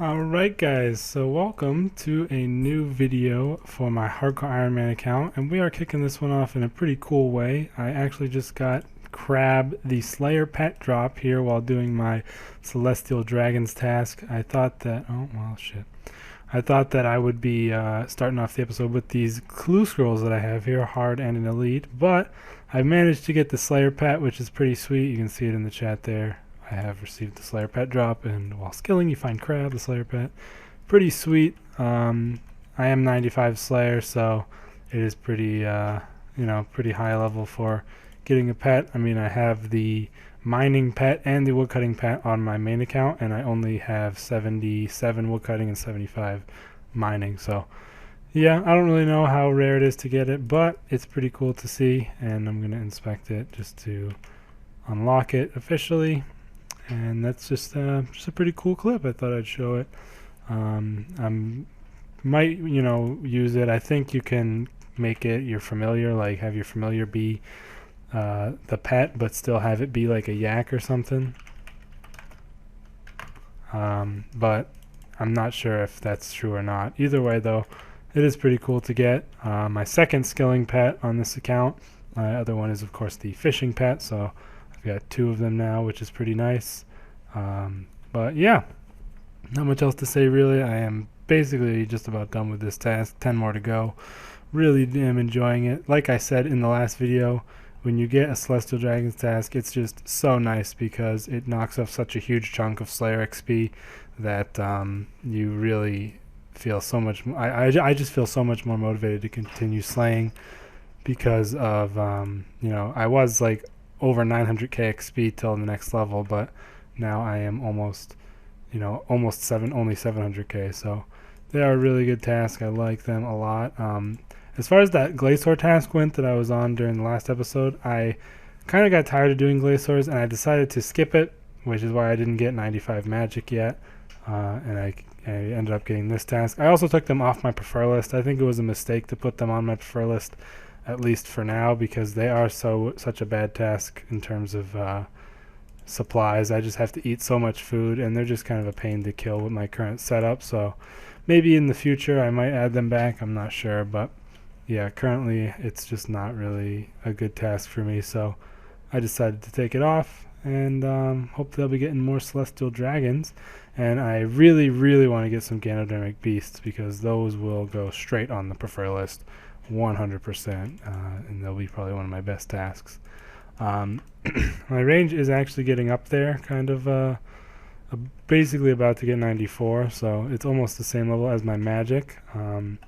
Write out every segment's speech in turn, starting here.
Alright guys, so welcome to a new video for my Hardcore Ironman account, and we are kicking this one off in a pretty cool way. I actually just got Crab the Slayer pet drop here while doing my Celestial Dragons task. I thought that, I thought that I would be starting off the episode with these clue scrolls that I have here, hard and an elite, but I managed to get the Slayer pet, which is pretty sweet. You can see it in the chat there. I have received the Slayer pet drop, and while skilling you find Crab, the Slayer pet. Pretty sweet. I am 95 Slayer, so it is pretty, pretty high level for getting a pet. I mean, I have the mining pet and the woodcutting pet on my main account, and I only have 77 woodcutting and 75 mining, so yeah, I don't really know how rare it is to get it, but it's pretty cool to see, and I'm going to inspect it just to unlock it officially. And that's just a pretty cool clip. I thought I'd show it. I might use it. I think you can make it your familiar, like have your familiar be the pet, but still have it be like a yak or something. But I'm not sure if that's true or not. Either way, though, it is pretty cool to get. My second skilling pet on this account. My other one is, of course, the fishing pet. So I've got two of them now, which is pretty nice. But yeah, not much else to say really. I am basically just about done with this task. 10 more to go. Really am enjoying it. Like I said in the last video, when you get a Celestial Dragons task, it's just so nice because it knocks off such a huge chunk of Slayer XP that you really feel so much. I just feel so much more motivated to continue slaying because of I was like over 900k XP till the next level, but now I am almost only 700k. So they are a really good task. I like them a lot. As far as that Glacier task went that I was on during the last episode, I kind of got tired of doing Glaciers and I decided to skip it, which is why I didn't get 95 magic yet. And I ended up getting this task. I also took them off my prefer list. I think it was a mistake to put them on my prefer list, at least for now, because they are such a bad task in terms of supplies. I just have to eat so much food, and they're just kind of a pain to kill with my current setup. So maybe in the future I might add them back. I'm not sure, but yeah, currently it's just not really a good task for me. So I decided to take it off, and hopefully I'll be getting more Celestial Dragons. And I really, really want to get some Ganodermic Beasts because those will go straight on the prefer list 100%, and they'll be probably one of my best tasks. My range is actually getting up there, kind of basically about to get 94, so it's almost the same level as my magic. And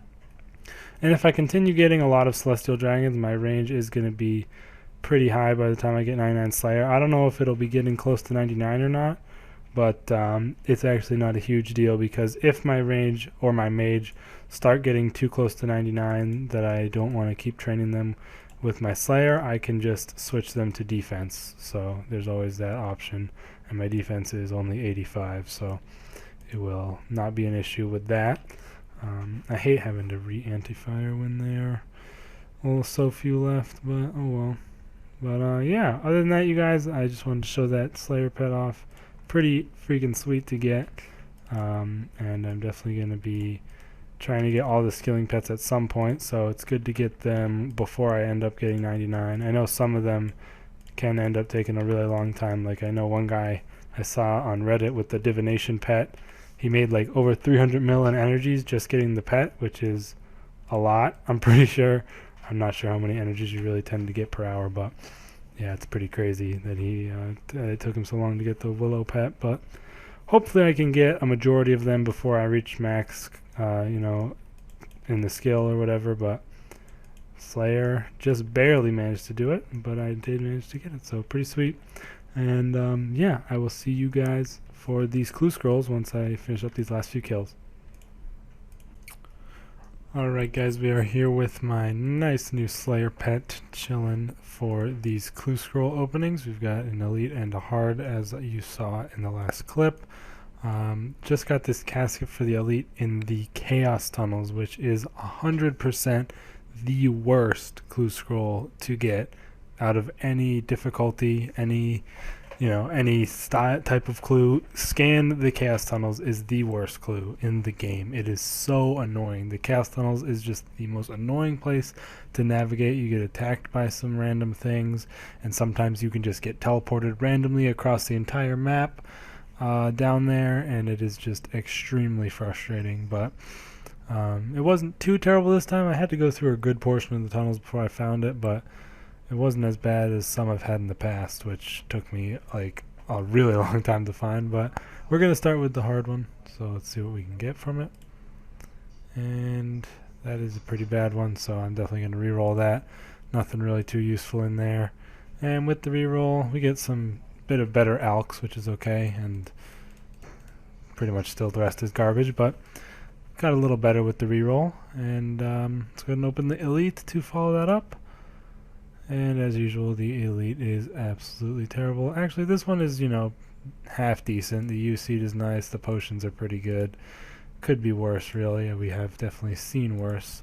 if I continue getting a lot of Celestial Dragons, my range is going to be pretty high by the time I get 99 Slayer. I don't know if it'll be getting close to 99 or not, but it's actually not a huge deal because if my range or my mage start getting too close to 99 that I don't want to keep training them with my Slayer, I can just switch them to defense. So there's always that option, and my defense is only 85, so it will not be an issue with that. I hate having to re-anti-fire when there are so few left, but oh well. But yeah, other than that, you guys, I just wanted to show that Slayer pet off. Pretty freaking sweet to get, and I'm definitely going to be trying to get all the skilling pets at some point, so it's good to get them before I end up getting 99. I know some of them can end up taking a really long time. Like I know one guy I saw on Reddit with the divination pet, he made like over 300 mil in energies just getting the pet, which is a lot, I'm pretty sure. I'm not sure how many energies you really tend to get per hour, but yeah, it's pretty crazy that it took him so long to get the Willow pet. But hopefully I can get a majority of them before I reach max, in the skill or whatever. But Slayer just barely managed to do it, but I did manage to get it, so pretty sweet. And yeah, I will see you guys for these clue scrolls once I finish up these last few kills. Alright guys, we are here with my nice new Slayer pet chilling for these clue scroll openings. We've got an elite and a hard, as you saw in the last clip. Just got this casket for the elite in the chaos tunnels, which is 100% the worst clue scroll to get out of any difficulty, any any type of clue, scan the chaos tunnels is the worst clue in the game. It is so annoying. The chaos tunnels is just the most annoying place to navigate. You get attacked by some random things, and sometimes you can just get teleported randomly across the entire map down there, and it is just extremely frustrating. But it wasn't too terrible this time. I had to go through a good portion of the tunnels before I found it, but it wasn't as bad as some I've had in the past, which took me like a really long time to find. But we're going to start with the hard one, so let's see what we can get from it. And that is a pretty bad one, so I'm definitely going to re-roll that. Nothing really too useful in there. And with the re-roll, we get some bit of better alks, which is okay, and pretty much still the rest is garbage, but got a little better with the re-roll. And let's go ahead and open the elite to follow that up. And as usual, the elite is absolutely terrible. Actually, this one is, half decent. The U seed is nice. The potions are pretty good. Could be worse, really. We have definitely seen worse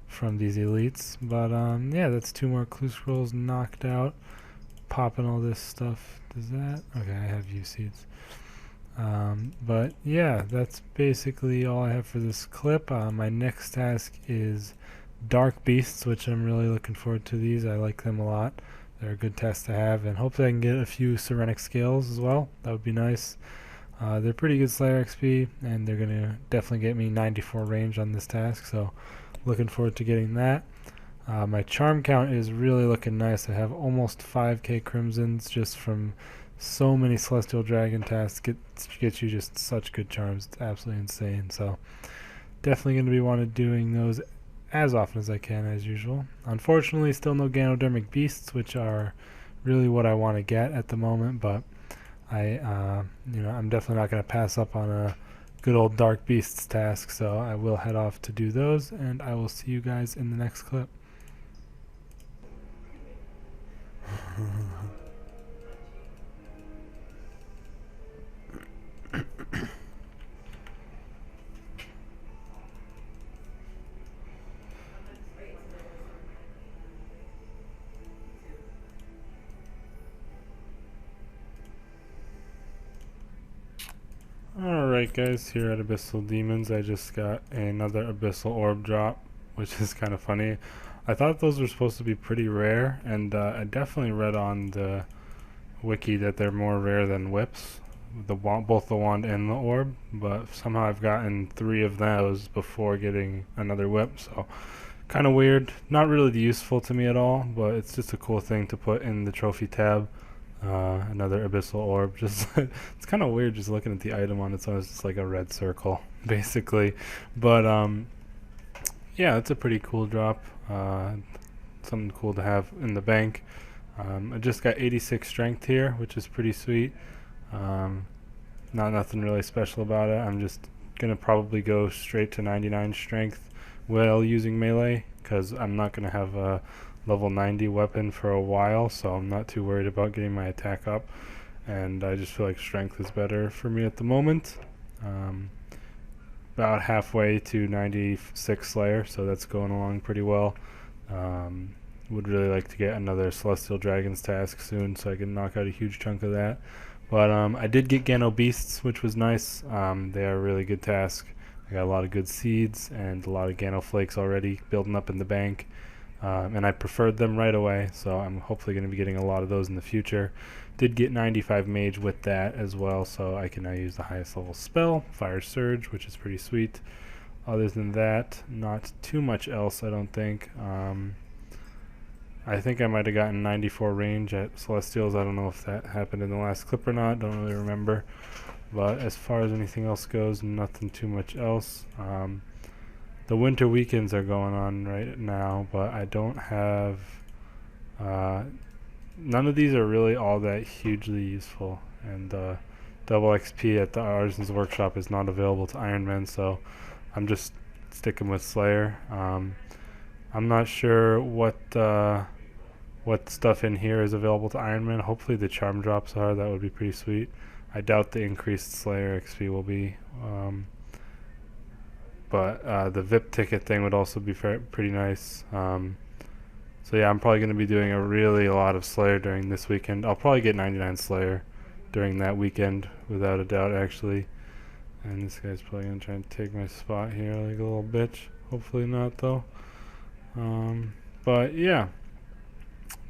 from these elites. But, yeah, that's 2 more clue scrolls knocked out. Popping all this stuff. Does that? Okay, I have U seeds. But, yeah, that's basically all I have for this clip. My next task is Dark Beasts, which I'm really looking forward to. These I like them a lot. They're a good test to have, and hopefully I can get a few Serenic scales as well. That would be nice. They're pretty good Slayer XP, and they're gonna definitely get me 94 range on this task, so looking forward to getting that. My charm count is really looking nice. I have almost 5k crimsons just from so many Celestial Dragon tasks. Get you just such good charms. It's absolutely insane. So definitely going to be doing those as often as I can, as usual. Unfortunately, still no Ganodermic Beasts, which are really what I want to get at the moment, but I'm definitely not going to pass up on a good old Dark Beasts task, so I will head off to do those, and I will see you guys in the next clip. Alright guys, here at Abyssal Demons I just got another Abyssal Orb drop, which is kind of funny. I thought those were supposed to be pretty rare, and I definitely read on the wiki that they're more rare than whips, both the wand and the orb, but somehow I've gotten 3 of those before getting another whip, so kind of weird. Not really useful to me at all, but it's just a cool thing to put in the trophy tab. Another Abyssal Orb. Just it's kind of weird just looking at the item on its own. It's just like a red circle, basically. But yeah, it's a pretty cool drop. Something cool to have in the bank. I just got 86 strength here, which is pretty sweet. Nothing really special about it. I'm just gonna probably go straight to 99 strength while using melee, because I'm not gonna have a level 90 weapon for a while, so I'm not too worried about getting my attack up, and I just feel like strength is better for me at the moment. About halfway to 96 Slayer, so that's going along pretty well. Would really like to get another Celestial Dragons task soon so I can knock out a huge chunk of that. But I did get Gano Beasts, which was nice. They are a really good task. I got a lot of good seeds and a lot of Gano Flakes already building up in the bank. And I preferred them right away, so I'm hopefully going to be getting a lot of those in the future. Did get 95 Mage with that as well, so I can now use the highest level spell, Fire Surge, which is pretty sweet. Other than that, not too much else, I don't think. I think I might have gotten 94 range at Celestials. I don't know if that happened in the last clip or not, don't really remember. But as far as anything else goes, nothing too much else. The winter weekends are going on right now, but I don't have none of these are really all that hugely useful, and double XP at the Artisan's Workshop is not available to Ironman, so I'm just sticking with Slayer. I'm not sure what stuff in here is available to Ironman. Hopefully the charm drops are. That would be pretty sweet. I doubt the increased Slayer XP will be. But the VIP ticket thing would also be pretty nice. So yeah, I'm probably going to be doing a lot of Slayer during this weekend. I'll probably get 99 Slayer during that weekend, without a doubt, actually. And this guy's probably gonna try and take my spot here like a little bitch. Hopefully not, though. But yeah,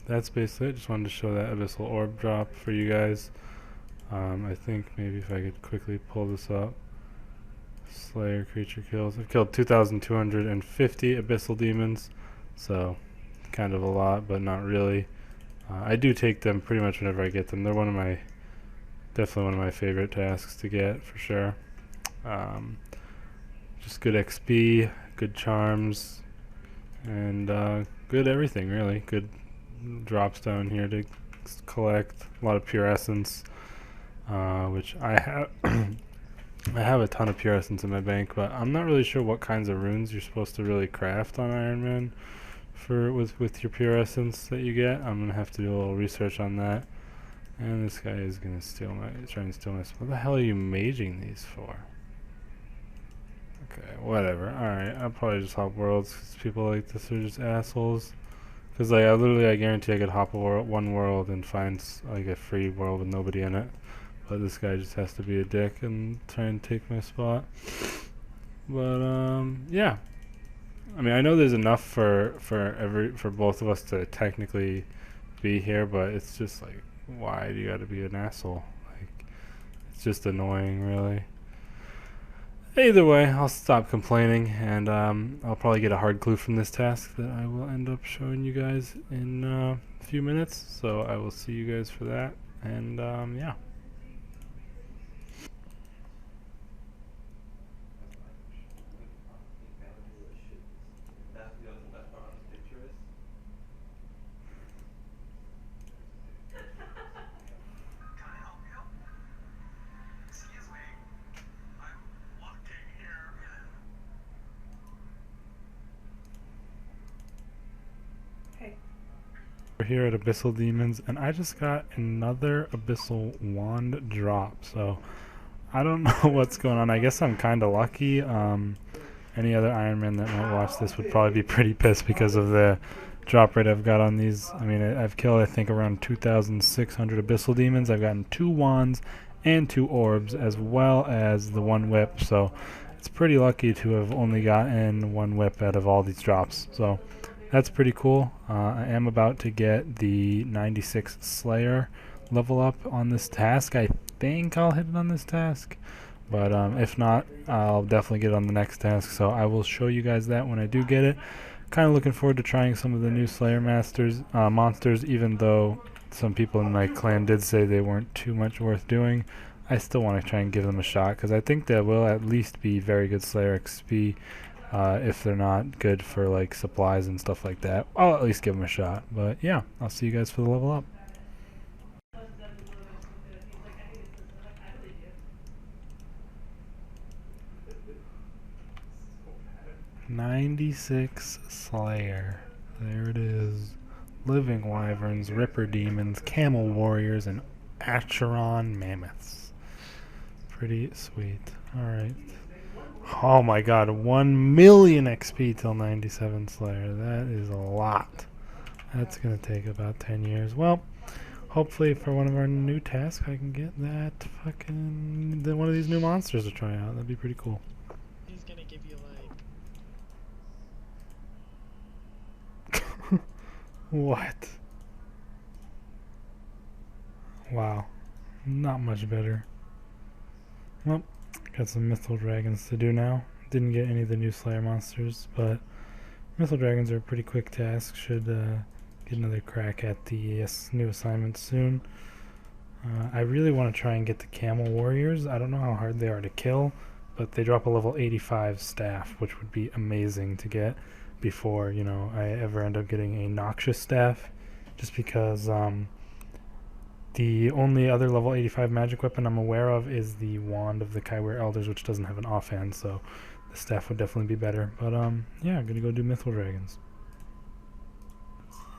that's basically it. Just wanted to show that abyssal orb drop for you guys. I think maybe if I could quickly pull this up. Slayer creature kills. I've killed 2,250 abyssal demons, so kind of a lot, but not really. I do take them pretty much whenever I get them. They're definitely one of my favorite tasks to get for sure. Just good XP, good charms, and good everything really. Good drops down here to collect. A lot of pure essence, which I have. I have a ton of pure essence in my bank, but I'm not really sure what kinds of runes you're supposed to really craft on Ironman with your pure essence that you get. I'm gonna have to do a little research on that. And this guy is gonna trying to steal my. What the hell are you maging these for? Okay, whatever. Alright, I'll probably just hop worlds because people like this are just assholes. Because like, I guarantee I could hop one world and find like a free world with nobody in it. But this guy just has to be a dick and try and take my spot. But yeah. I mean, I know there's enough for both of us to technically be here, but it's just like, why do you got to be an asshole? Like, it's just annoying, really. Either way, I'll stop complaining, and I'll probably get a hard clue from this task that I will end up showing you guys in a few minutes. So I will see you guys for that, and yeah. We're here at Abyssal Demons, and I just got another Abyssal Wand drop, so I don't know what's going on. I guess I'm kind of lucky. Any other Ironman that might watch this would probably be pretty pissed because of the drop rate I've got on these. I mean, I've killed, I think, around 2,600 Abyssal Demons. I've gotten 2 wands and 2 orbs, as well as the 1 whip, so it's pretty lucky to have only gotten 1 whip out of all these drops. So that's pretty cool. I am about to get the 96 Slayer level up on this task. I think I'll hit it on this task, but if not, I'll definitely get it on the next task, so I will show you guys that when I do get it. Kind of looking forward to trying some of the new Slayer monsters, even though some people in my clan did say they weren't too much worth doing. I still want to try and give them a shot, because I think they will at least be very good Slayer XP. If they're not good for like supplies and stuff like that, I'll at least give them a shot. But yeah, I'll see you guys for the level up. 96 Slayer. There it is. Living Wyverns, Ripper Demons, Camel Warriors, and Acheron Mammoths. Pretty sweet. Alright. Oh my god, 1 million XP till 97 Slayer. That is a lot. That's going to take about 10 years. Well, hopefully for one of our new tasks I can get that one of these new monsters to try out. That'd be pretty cool. He's going to give you like... What? Wow. Not much better. Well, got some Mythal Dragons to do now. Didn't get any of the new Slayer monsters, but Mythal Dragons are a pretty quick task. Should get another crack at the new assignment soon. I really want to try and get the Camel Warriors. I don't know how hard they are to kill, but they drop a level 85 staff, which would be amazing to get before, you know, I ever end up getting a Noxious staff, just because the only other level 85 magic weapon I'm aware of is the Wand of the Kaiware Elders, which doesn't have an offhand, so the staff would definitely be better. But yeah, I'm gonna go do Mythal Dragons.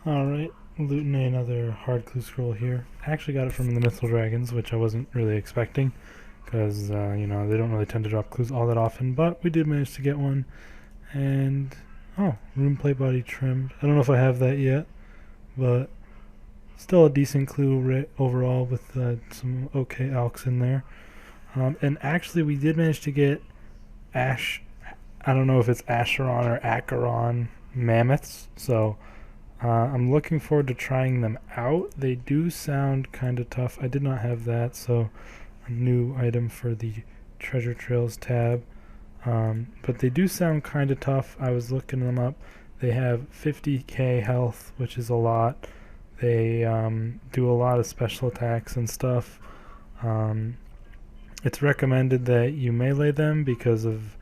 Alright, looting another hard clue scroll here. I actually got it from the Mythal Dragons, which I wasn't really expecting, because you know, they don't really tend to drop clues all that often, but we did manage to get one. And oh, room plate body trimmed. I don't know if I have that yet, but Still a decent clue overall with some okay alks in there. And actually, we did manage to get Ash. I don't know if it's Acheron or Acheron mammoths. So I'm looking forward to trying them out. They do sound kind of tough. I did not have that, so a new item for the Treasure Trails tab. But they do sound kind of tough. I was looking them up. They have 50k health, which is a lot. They do a lot of special attacks and stuff. It's recommended that you melee them because of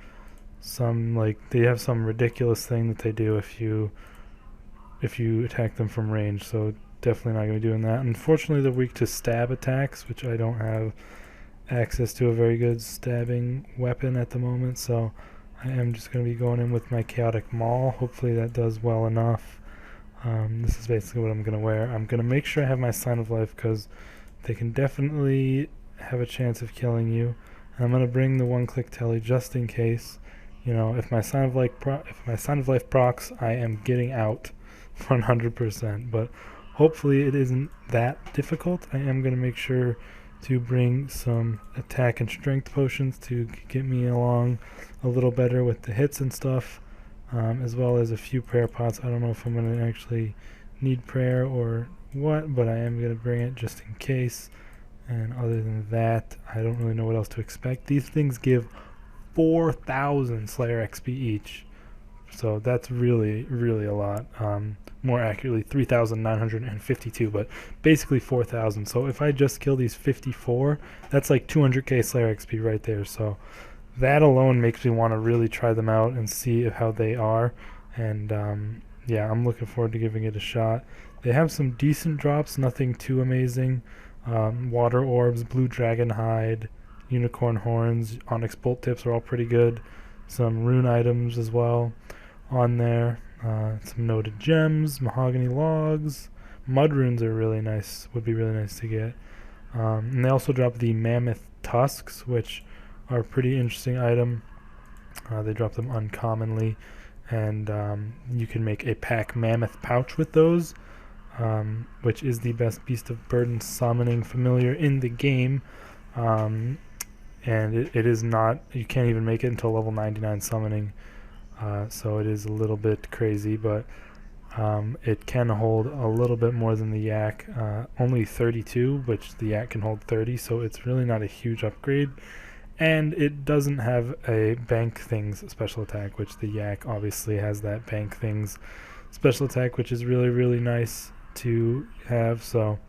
some, like, they have some ridiculous thing that they do if you attack them from range. So definitely not going to be doing that. Unfortunately, they're weak to stab attacks, which I don't have access to a very good stabbing weapon at the moment. So I am just going to be going in with my Chaotic Maul. Hopefully that does well enough. This is basically what I'm going to wear. I'm going to make sure I have my Sign of Life because they can definitely have a chance of killing you. And I'm going to bring the one-click telly just in case. You know, if my Sign of Life procs, I am getting out 100%. But hopefully it isn't that difficult. I am going to make sure to bring some attack and strength potions to get me along a little better with the hits and stuff. As well as a few prayer pots. I don't know if I'm going to actually need prayer or what, but I am going to bring it just in case. And other than that, I don't really know what else to expect. These things give 4,000 Slayer XP each, so that's really, really a lot. More accurately, 3,952, but basically 4,000. So if I just kill these 54, that's like 200k Slayer XP right there. So that alone makes me want to really try them out and see how they are. And yeah, I'm looking forward to giving it a shot. They have some decent drops, nothing too amazing. Water orbs, blue dragon hide, unicorn horns, onyx bolt tips are all pretty good. Some rune items as well on there. Some noted gems, mahogany logs, mud runes are really nice. Would be really nice to get. And they also drop the mammoth tusks, which are a pretty interesting item. They drop them uncommonly, and you can make a pack mammoth pouch with those, which is the best beast of burden summoning familiar in the game. And it is not, you can't even make it until level 99 summoning, so it is a little bit crazy, but it can hold a little bit more than the yak, only 32, which the yak can hold 30, so it's really not a huge upgrade. And it doesn't have a bank things special attack, which the yak obviously has that bank things special attack, which is really, really nice to have. So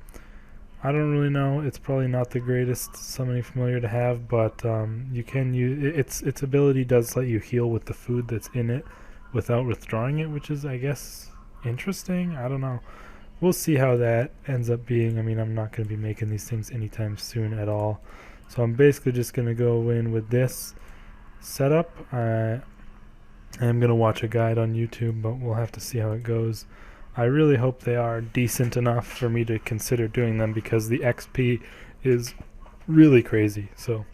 I don't really know. It's probably not the greatest summoning familiar to have, but you can use its ability does let you heal with the food that's in it without withdrawing it, which is, I guess, interesting. I don't know. We'll see how that ends up being. I mean, I'm not going to be making these things anytime soon at all. So I'm basically just going to go in with this setup. I am going to watch a guide on YouTube, but we'll have to see how it goes. I really hope they are decent enough for me to consider doing them because the XP is really crazy. So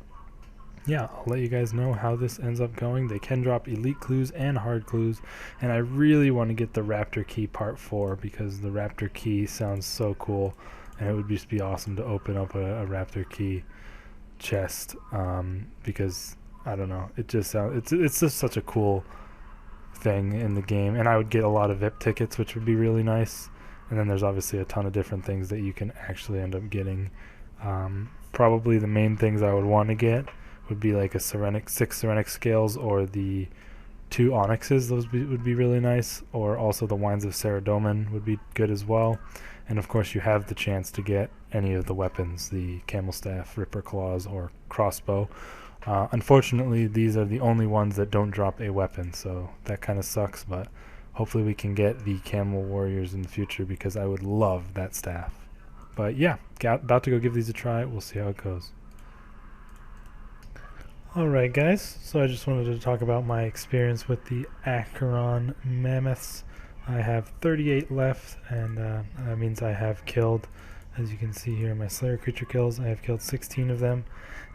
yeah, I'll let you guys know how this ends up going. They can drop elite clues and hard clues, and I really want to get the Raptor Key Part 4 because the Raptor Key sounds so cool, and it would just be awesome to open up a Raptor Key chest, because I don't know, it just sounds, it's just such a cool thing in the game, and I would get a lot of VIP tickets, which would be really nice. And then there's obviously a ton of different things that you can actually end up getting. Probably the main things I would want to get would be like a 6 Serenic scales or the 2 onyxes. Those would be really nice, or also the wines of Saradomin would be good as well. And of course you have the chance to get any of the weapons, the camel staff, ripper claws, or crossbow. Unfortunately, these are the only ones that don't drop a weapon, so that kind of sucks, but hopefully we can get the camel warriors in the future because I would love that staff. But yeah, about to go give these a try. We'll see how it goes. Alright guys, so I just wanted to talk about my experience with the Acheron mammoths. I have 38 left, and that means I have killed, as you can see here in my Slayer creature kills, I have killed 16 of them.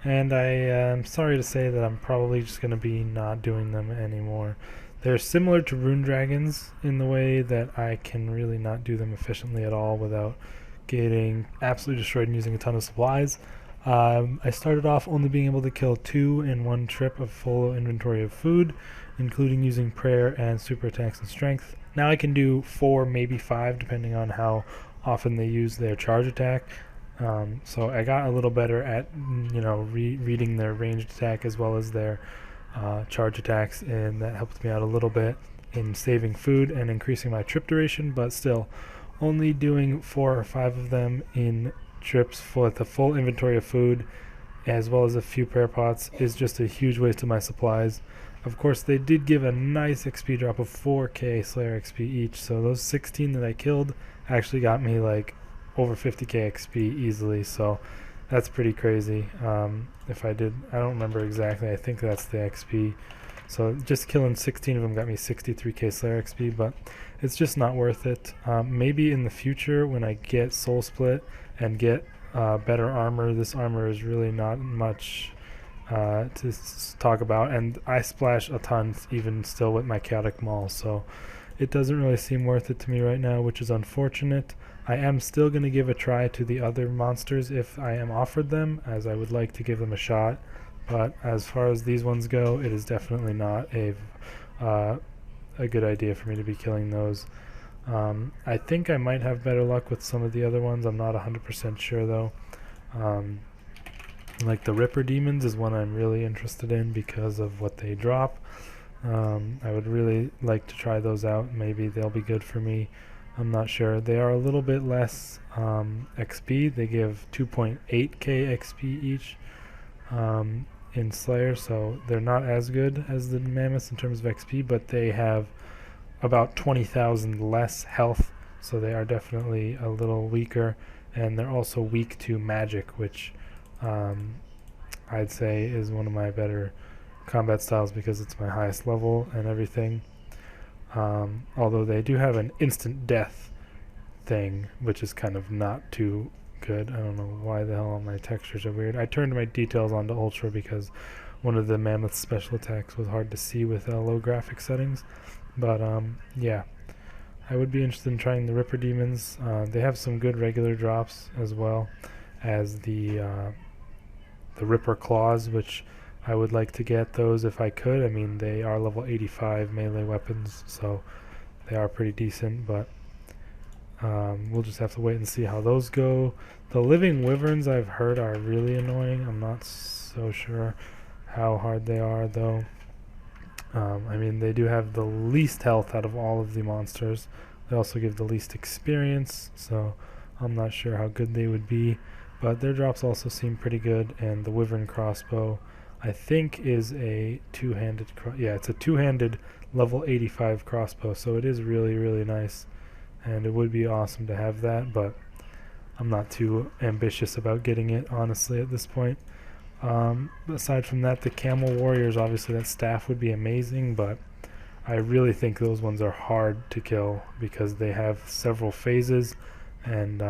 And I am sorry to say that I'm probably just going to be not doing them anymore. They're similar to rune dragons in the way that I can really not do them efficiently at all without getting absolutely destroyed and using a ton of supplies. I started off only being able to kill 2 in one trip of full inventory of food, including using prayer and super attacks and strength. Now I can do 4, maybe 5, depending on how often they use their charge attack. So I got a little better at reading their ranged attack as well as their charge attacks, and that helped me out a little bit in saving food and increasing my trip duration. But still, only doing 4 or 5 of them in trips with a full inventory of food as well as a few prayer pots is just a huge waste of my supplies. Of course, they did give a nice XP drop of 4k Slayer XP each, so those 16 that I killed actually got me like over 50k XP easily, so that's pretty crazy. If I don't remember exactly, I think that's the XP. So just killing 16 of them got me 63k Slayer XP, but it's just not worth it. Maybe in the future when I get Soul Split and get better armor. This armor is really not much to talk about, and I splash a ton even still with my Chaotic Maul, so it doesn't really seem worth it to me right now, which is unfortunate. I am still going to give a try to the other monsters if I am offered them, as I would like to give them a shot, but as far as these ones go, it is definitely not a good idea for me to be killing those. I think I might have better luck with some of the other ones. I'm not 100% sure though. Like the Ripper Demons is one I'm really interested in because of what they drop. I would really like to try those out. Maybe they'll be good for me. I'm not sure. They are a little bit less XP. They give 2.8k XP each in Slayer, so they're not as good as the Mammoths in terms of XP, but they have about 20,000 less health, so they are definitely a little weaker, and they're also weak to magic, which I'd say is one of my better combat styles because it's my highest level and everything. Although they do have an instant death thing, which is kind of not too good. I don't know why the hell all my textures are weird. I turned my details onto ultra because one of the Mammoth special attacks was hard to see with low graphic settings. But yeah, I would be interested in trying the Ripper Demons. They have some good regular drops as well as the Ripper Claws, which I would like to get those if I could. I mean, they are level 85 melee weapons, so they are pretty decent, but we'll just have to wait and see how those go. The Living Wyverns I've heard are really annoying. I'm not so sure how hard they are, though. I mean, they do have the least health out of all of the monsters. They also give the least experience, so I'm not sure how good they would be. But their drops also seem pretty good, and the Wyvern Crossbow, I think, is a two-handed... it's a two-handed level 85 crossbow, so it is really, really nice. And it would be awesome to have that, but I'm not too ambitious about getting it, honestly, at this point. Aside from that, the Camel Warriors, obviously that staff would be amazing, but I really think those ones are hard to kill because they have several phases and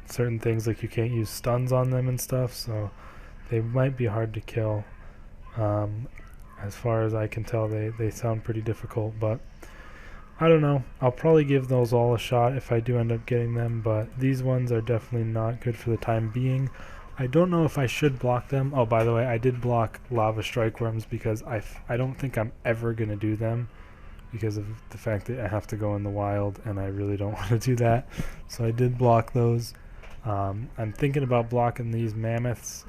certain things, like you can't use stuns on them and stuff, so they might be hard to kill. As far as I can tell, they sound pretty difficult, but I don't know. I'll probably give those all a shot if I do end up getting them, but these ones are definitely not good for the time being. I don't know if I should block them. Oh, by the way, I did block Lava Strike Worms because I don't think I'm ever going to do them because of the fact that I have to go in the wild, and I really don't want to do that. So I did block those. I'm thinking about blocking these Mammoths,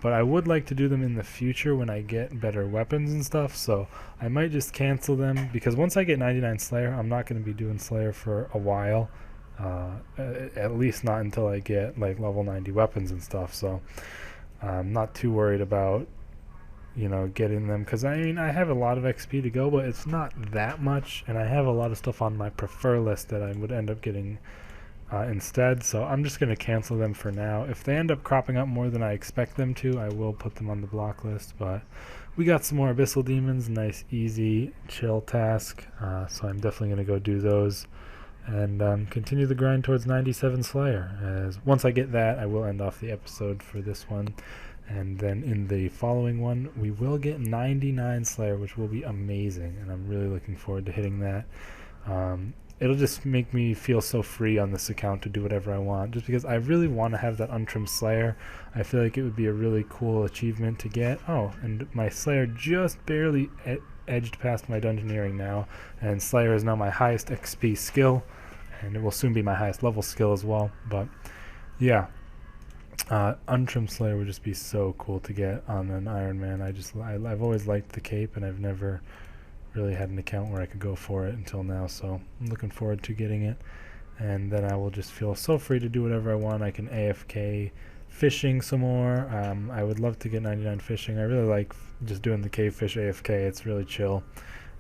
but I would like to do them in the future when I get better weapons and stuff, so I might just cancel them, because once I get 99 Slayer, I'm not going to be doing Slayer for a while, at least not until I get like level 90 weapons and stuff, so I'm not too worried about, getting them, because I mean, I have a lot of XP to go, but it's not that much, and I have a lot of stuff on my prefer list that I would end up getting instead, so I'm just going to cancel them for now. If they end up cropping up more than I expect them to, I will put them on the block list, but we got some more Abyssal Demons, nice, easy, chill task, so I'm definitely going to go do those, and continue the grind towards 97 Slayer. As once I get that, I will end off the episode for this one, and then in the following one, we will get 99 Slayer, which will be amazing, and I'm really looking forward to hitting that. it'll just make me feel so free on this account to do whatever I want, just because I really want to have that untrimmed Slayer. I feel like it would be a really cool achievement to get. Oh, and my Slayer just barely edged past my Dungeoneering now, and Slayer is now my highest XP skill, and it will soon be my highest level skill as well. But yeah, untrimmed Slayer would just be so cool to get on an Ironman. I've always liked the cape, and I've never really had an account where I could go for it until now, so I'm looking forward to getting it. And then I will just feel so free to do whatever I want. I can AFK fishing some more. I would love to get 99 fishing. I really like just doing the cave fish AFK. It's really chill,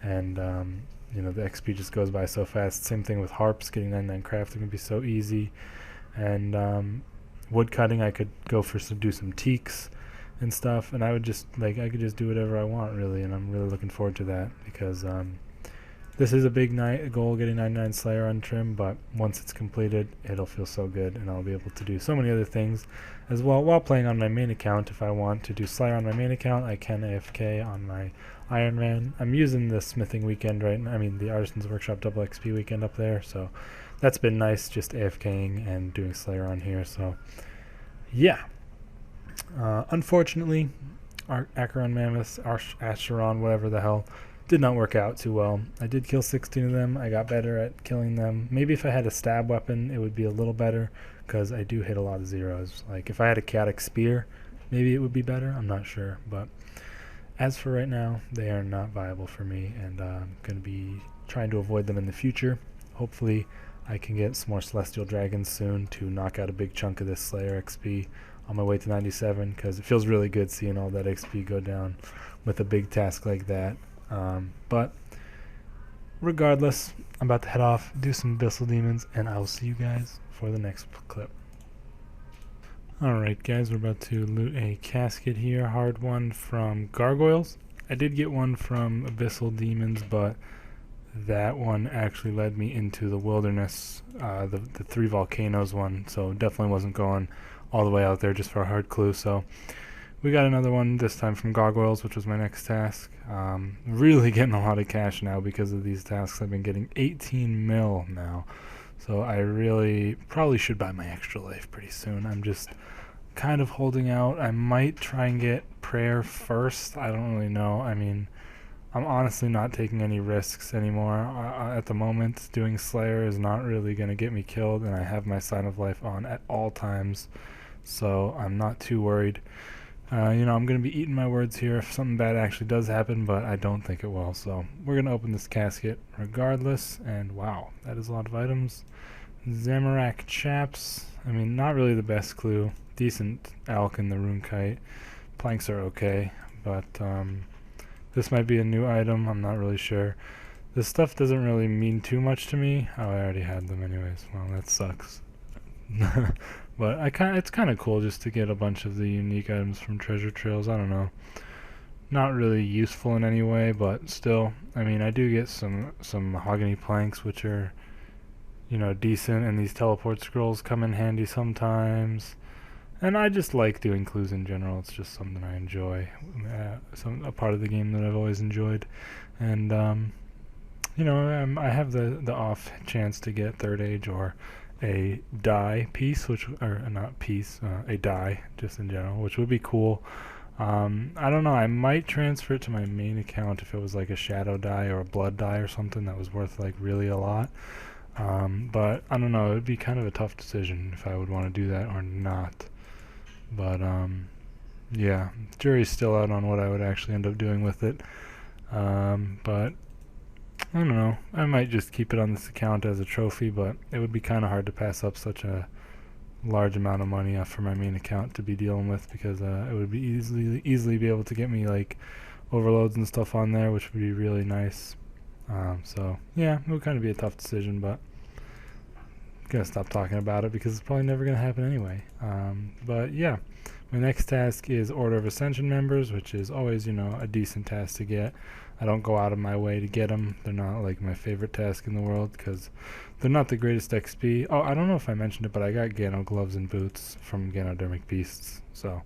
and the XP just goes by so fast. Same thing with harps. Getting 99 crafting would be so easy. And wood cutting, I could go for do some teaks and stuff, and I could just do whatever I want, really, and I'm really looking forward to that, because this is a big goal, getting 99 Slayer on trim, but once it's completed, it'll feel so good, and I'll be able to do so many other things as well while playing on my main account. If I want to do Slayer on my main account, I can AFK on my Ironman. I'm using the smithing weekend right now, the Artisan's Workshop double XP weekend up there, so that's been nice, just AFKing and doing Slayer on here. So yeah. Unfortunately, our Acheron Mammoths, Acheron, whatever the hell, did not work out too well. I did kill 16 of them. I got better at killing them. Maybe if I had a stab weapon, it would be a little better, because I do hit a lot of zeros. Like, if I had a chaotic spear, maybe it would be better. I'm not sure. But as for right now, they are not viable for me, and I'm going to be trying to avoid them in the future. Hopefully, I can get some more Celestial Dragons soon to knock out a big chunk of this Slayer XP on my way to 97, because it feels really good seeing all that XP go down with a big task like that. But regardless, I'm about to head off, do some Abyssal Demons, and I will see you guys for the next clip. Alright guys, we're about to loot a casket here, hard one from Gargoyles. I did get one from Abyssal Demons, but that one actually led me into the wilderness, the Three Volcanoes one, so definitely wasn't going all the way out there just for a hard clue. So we got another one, this time from Gargoyles, which was my next task. Really getting a lot of cash now because of these tasks. I've been getting 18 mil now, so I really probably should buy my extra life pretty soon. I'm just kind of holding out. I might try and get prayer first. I don't really know. I'm honestly not taking any risks anymore at the moment. Doing Slayer is not really going to get me killed, and I have my Sign of Life on at all times, so I'm not too worried. I'm going to be eating my words here if something bad actually does happen, but I don't think it will. So we're going to open this casket regardless, and wow, that is a lot of items. Zamorak Chaps, not really the best clue. Decent elk in the rune kite. Planks are okay, but this might be a new item, I'm not really sure. This stuff doesn't really mean too much to me. Oh, I already had them anyways. Well, that sucks. But it's kind of cool just to get a bunch of the unique items from treasure trails. I don't know. Not really useful in any way, but still. I do get some mahogany planks, which are, decent, and these teleport scrolls come in handy sometimes. And I just like doing clues in general. It's just something I enjoy. A part of the game that I've always enjoyed. And, I have the off chance to get Third Age or a die piece, a die just in general, which would be cool. I don't know, I might transfer it to my main account if it was like a shadow die or a blood die or something that was worth like really a lot. But I don't know, it would be kind of a tough decision if I would want to do that or not. But yeah, jury's still out on what I would actually end up doing with it. But I don't know, I might just keep it on this account as a trophy, but it would be kind of hard to pass up such a large amount of money for my main account to be dealing with, because it would be easily be able to get me like overloads and stuff on there, which would be really nice. So yeah, it would kind of be a tough decision, but I'm gonna stop talking about it because it's probably never gonna happen anyway. But yeah, my next task is Order of Ascension members, which is always, a decent task to get. I don't go out of my way to get them. They're not like my favorite task in the world because they're not the greatest XP. Oh, I don't know if I mentioned it, but I got Gano gloves and boots from Ganodermic Beasts, so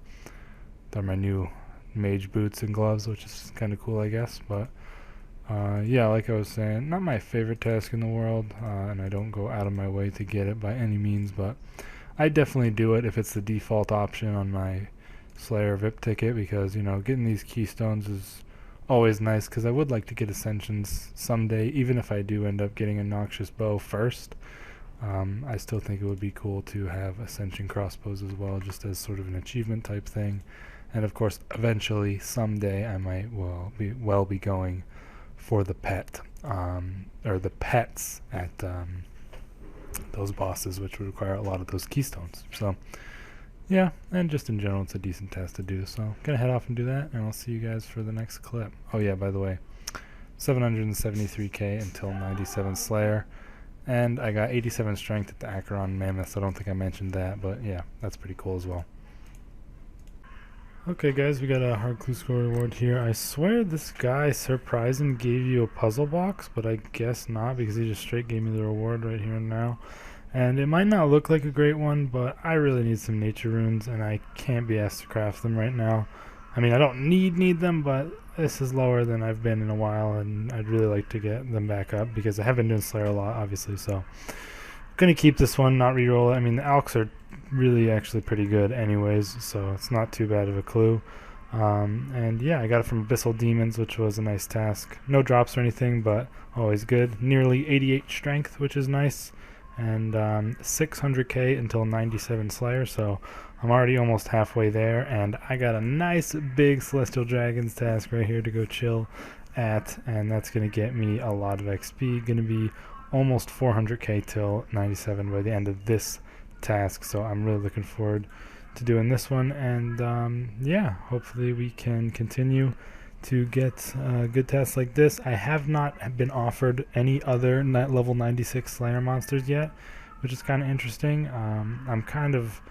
they're my new mage boots and gloves, which is kind of cool, I guess. But Yeah, like I was saying, not my favorite task in the world, and I don't go out of my way to get it by any means, but I definitely do it if it's the default option on my Slayer VIP ticket, because, you know, getting these keystones is always nice, because I would like to get Ascensions someday, even if I do end up getting a Noxious Bow first. I still think it would be cool to have Ascension crossbows as well, just as sort of an achievement type thing. And of course, eventually, someday, I might be going for the pet, or the pets at those bosses, which would require a lot of those keystones. So yeah, and just in general, it's a decent task to do. So gonna head off and do that, and I'll see you guys for the next clip. Oh yeah, by the way, 773k until 97 Slayer, and I got 87 strength at the Acheron Mammoth. So I don't think I mentioned that, but yeah, that's pretty cool as well. Okay guys, we got a hard clue score reward here. I swear this guy surprising gave you a puzzle box, but I guess not, because he just straight gave me the reward right here and now. And it might not look like a great one, but I really need some nature runes, and I can't be asked to craft them right now. I mean, I don't need them, but this is lower than I've been in a while, and I'd really like to get them back up, because I have been doing Slayer a lot, obviously, so gonna keep this one, not reroll it. I mean, the alks are really actually pretty good anyways, so it's not too bad of a clue. And yeah, I got it from Abyssal Demons, which was a nice task. No drops or anything, but always good. Nearly 88 strength, which is nice. And 600k until 97 Slayer, so I'm already almost halfway there. And I got a nice big Celestial Dragons task right here to go chill at, and that's going to get me a lot of XP. Going to be almost 400k till 97 by the end of this task, so I'm really looking forward to doing this one. And yeah, hopefully we can continue to get good tasks like this. I have not been offered any other level 96 Slayer monsters yet, which is kind of interesting. I'm kind of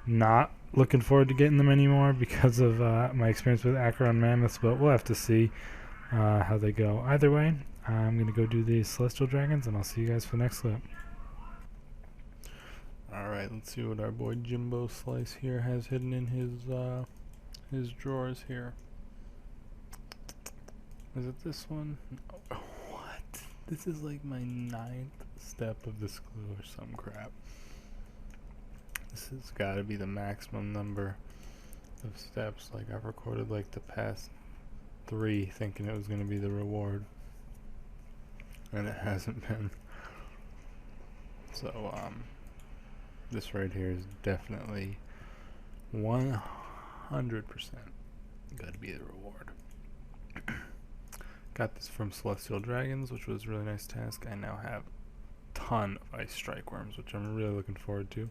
not looking forward to getting them anymore because of my experience with Acheron Mammoths, but we'll have to see how they go. Either way, I'm going to go do these Celestial Dragons, and I'll see you guys for the next clip. Alright, let's see what our boy Jimbo Slice here has hidden in his drawers here. Is it this one? No. What? This is like my 9th step of this clue or some crap. This has got to be the maximum number of steps. Like, I've recorded like the past 3 thinking it was going to be the reward, and it hasn't been. So this right here is definitely 100% got to be the reward. Got this from Celestial Dragons, which was a really nice task. I now have a ton of Ice Strike Worms, which I'm really looking forward to.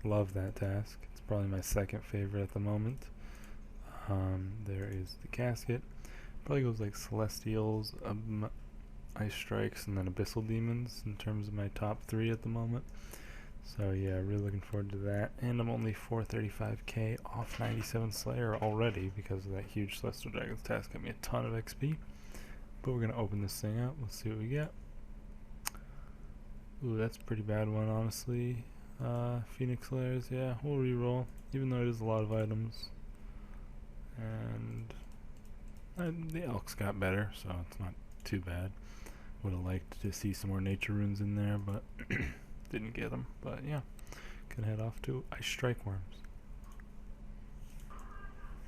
Love that task. It's probably my 2nd favorite at the moment. There is the casket. Probably goes like Celestials, Ice Strikes, and then Abyssal Demons in terms of my top 3 at the moment. So yeah, really looking forward to that. And I'm only 435k off 97 Slayer already because of that huge Celestial Dragons task. Got me a ton of XP. But we're going to open this thing up. Let's see what we get. Ooh, that's a pretty bad one, honestly. Phoenix Slayers, yeah, we'll reroll, even though it is a lot of items. And the Elks got better, so it's not too bad. Would have liked to see some more nature runes in there, but didn't get them. But yeah, can head off to Ice Strike Worms.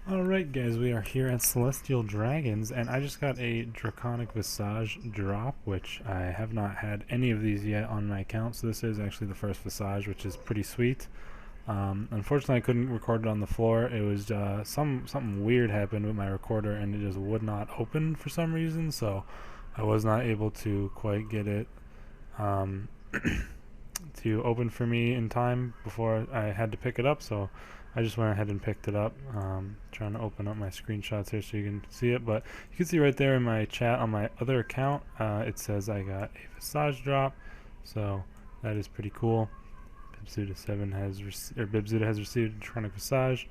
Alright guys, we are here at Celestial Dragons, and I just got a Draconic Visage drop, which I have not had any of these yet on my account, so this is actually the first Visage, which is pretty sweet. Unfortunately, I couldn't record it on the floor. It was something weird happened with my recorder, and it just would not open for some reason, so I was not able to quite get it to open for me in time before I had to pick it up, so I just went ahead and picked it up. Trying to open up my screenshots here so you can see it, but you can see right there in my chat on my other account, it says I got a Visage drop, so that is pretty cool. Bibzuda has received Draconic Visage,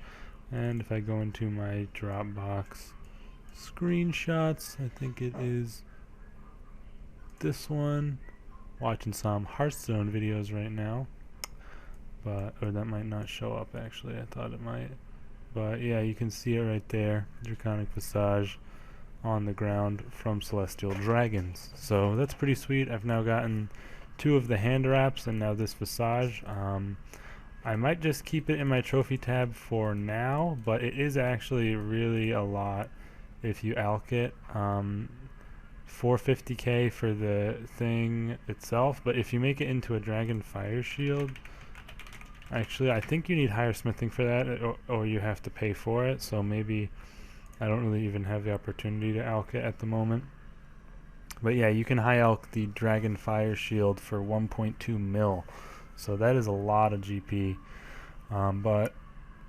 and if I go into my Dropbox screenshots, I think it is this one. Watching some Hearthstone videos right now, or that might not show up actually. I thought it might, but yeah, you can see it right there. Draconic Visage. on the ground from celestial dragons. So that's pretty sweet. I've now gotten 2 of the hand wraps and now this visage. I might just keep it in my trophy tab for now, but it is actually really a lot if you alch it. 450k for the thing itself, but if you make it into a dragon fire shield, actually I think you need higher smithing for that, or you have to pay for it, so maybe I don't really even have the opportunity to alch it at the moment. But yeah, you can high alch the dragon fire shield for 1.2 mil, so that is a lot of GP. But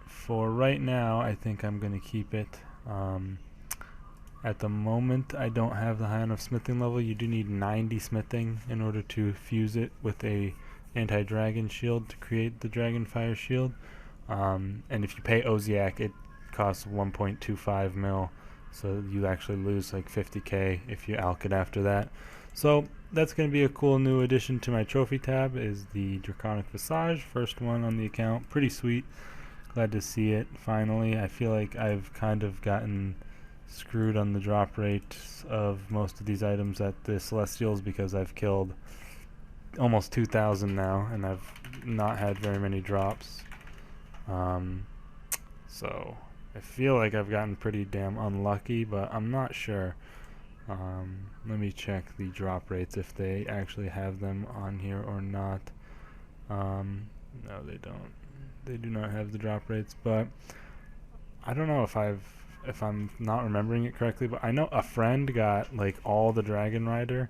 for right now, I think I'm going to keep it. At the moment, I don't have the high enough smithing level. You do need 90 smithing in order to fuse it with a anti-dragon shield to create the dragon fire shield. And if you pay Oziak, it costs 1.25 mil, so you actually lose like 50k if you alch it after that. So that's going to be a cool new addition to my trophy tab, is the Draconic Visage, first one on the account. Pretty sweet. Glad to see it finally. I feel like I've kind of gotten screwed on the drop rate of most of these items at the Celestials because I've killed almost 2,000 now and I've not had very many drops. So I feel like I've gotten pretty damn unlucky, but I'm not sure. Let me check the drop rates if they actually have them on here or not. No, they don't. They do not have the drop rates, but I don't know if I'm not remembering it correctly, but I know a friend got like all the Dragon Rider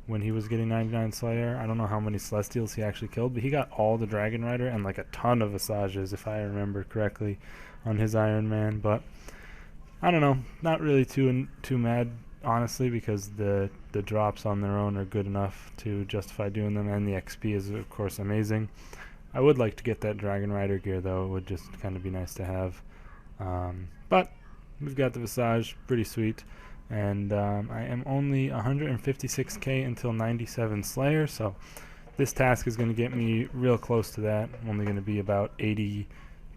when he was getting 99 Slayer. I don't know how many Celestials he actually killed, but he got all the Dragon Rider and like a ton of Visages, if I remember correctly, on his Ironman. But I don't know, not really too mad, honestly, because the drops on their own are good enough to justify doing them, and the XP is of course amazing. I would like to get that Dragon Rider gear though. It would just kind of be nice to have. But we've got the Visage, pretty sweet, and I am only 156k until 97 Slayer, so this task is going to get me real close to that. I'm only going to be about 80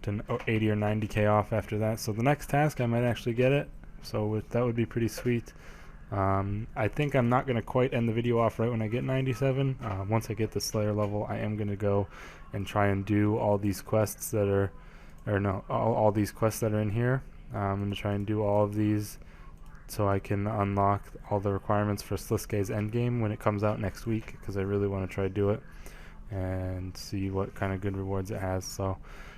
or 90k off after that, so the next task I might actually get it, so that would be pretty sweet. I think I'm not going to quite end the video off right when I get 97. Once I get the Slayer level, I am going to go and try and do all these quests that are, all these quests that are in here. I'm going to try and do all of these so I can unlock all the requirements for Sliske's endgame when it comes out next week, because I really want to try to do it and see what kind of good rewards it has. So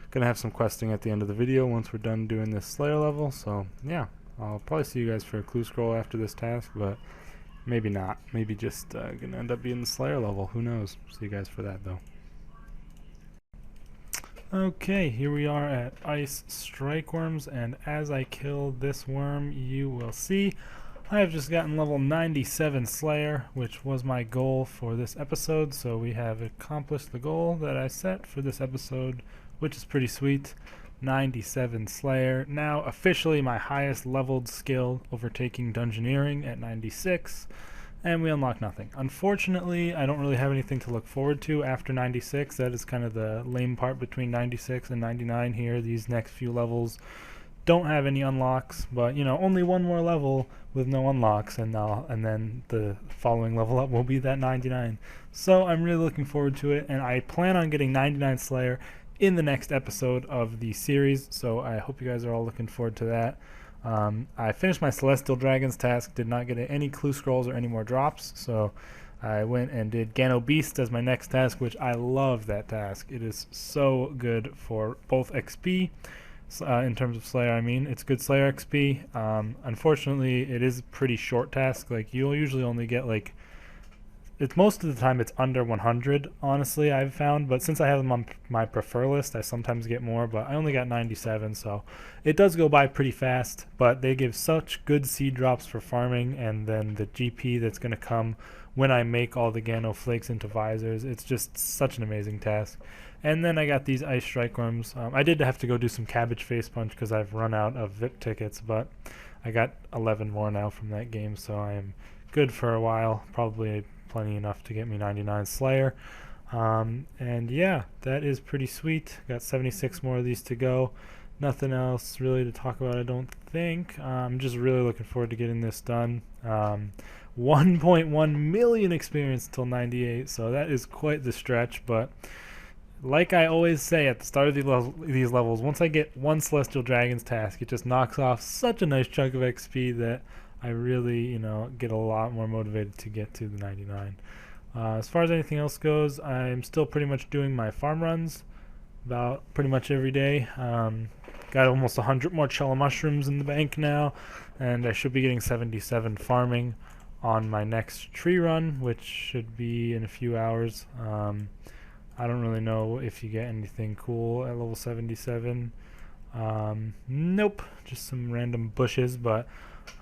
going to have some questing at the end of the video once we're done doing this Slayer level. So yeah, I'll probably see you guys for a clue scroll after this task, but maybe not. Maybe just going to end up being the Slayer level. Who knows? See you guys for that though. Okay, here we are at Ice Strike Worms, and as I kill this worm, you will see I have just gotten level 97 Slayer, which was my goal for this episode, so we have accomplished the goal that I set for this episode, which is pretty sweet. 97 Slayer, now officially my highest leveled skill, overtaking Dungeoneering at 96. And we unlock nothing. Unfortunately, I don't really have anything to look forward to after 96. That is kind of the lame part between 96 and 99 here. These next few levels don't have any unlocks, but you know, only one more level with no unlocks, and then the following level up will be that 99. So I'm really looking forward to it, and I plan on getting 99 Slayer in the next episode of the series, so I hope you guys are all looking forward to that. I finished my Celestial Dragons task, did not get any clue scrolls or any more drops, so I went and did Gano Beast as my next task, which I love that task. It is so good for both XP, in terms of Slayer, I mean. It's good Slayer XP. Unfortunately, it is a pretty short task. Like, you'll usually only get like, most of the time it's under 100, honestly, I've found, but since I have them on my prefer list, I sometimes get more, but I only got 97, so it does go by pretty fast, but they give such good seed drops for farming, and then the GP that's going to come when I make all the Gano Flakes into visors. It's just such an amazing task. And then I got these Ice Strike Worms. I did have to go do some Cabbage Face Punch because I've run out of VIP tickets, but I got 11 more now from that game, so I am good for a while, probably plenty enough to get me 99 Slayer. And yeah, that is pretty sweet. Got 76 more of these to go. Nothing else really to talk about, I don't think. I'm just really looking forward to getting this done. 1.1 million experience until 98, so that is quite the stretch. But like I always say at the start of these levels, once I get one Celestial Dragon's task, it just knocks off such a nice chunk of XP that I really, get a lot more motivated to get to the 99. As far as anything else goes, I'm still pretty much doing my farm runs about pretty much every day. Got almost 100 more Cello Mushrooms in the bank now, and I should be getting 77 farming on my next tree run, which should be in a few hours. I don't really know if you get anything cool at level 77. Nope, just some random bushes, but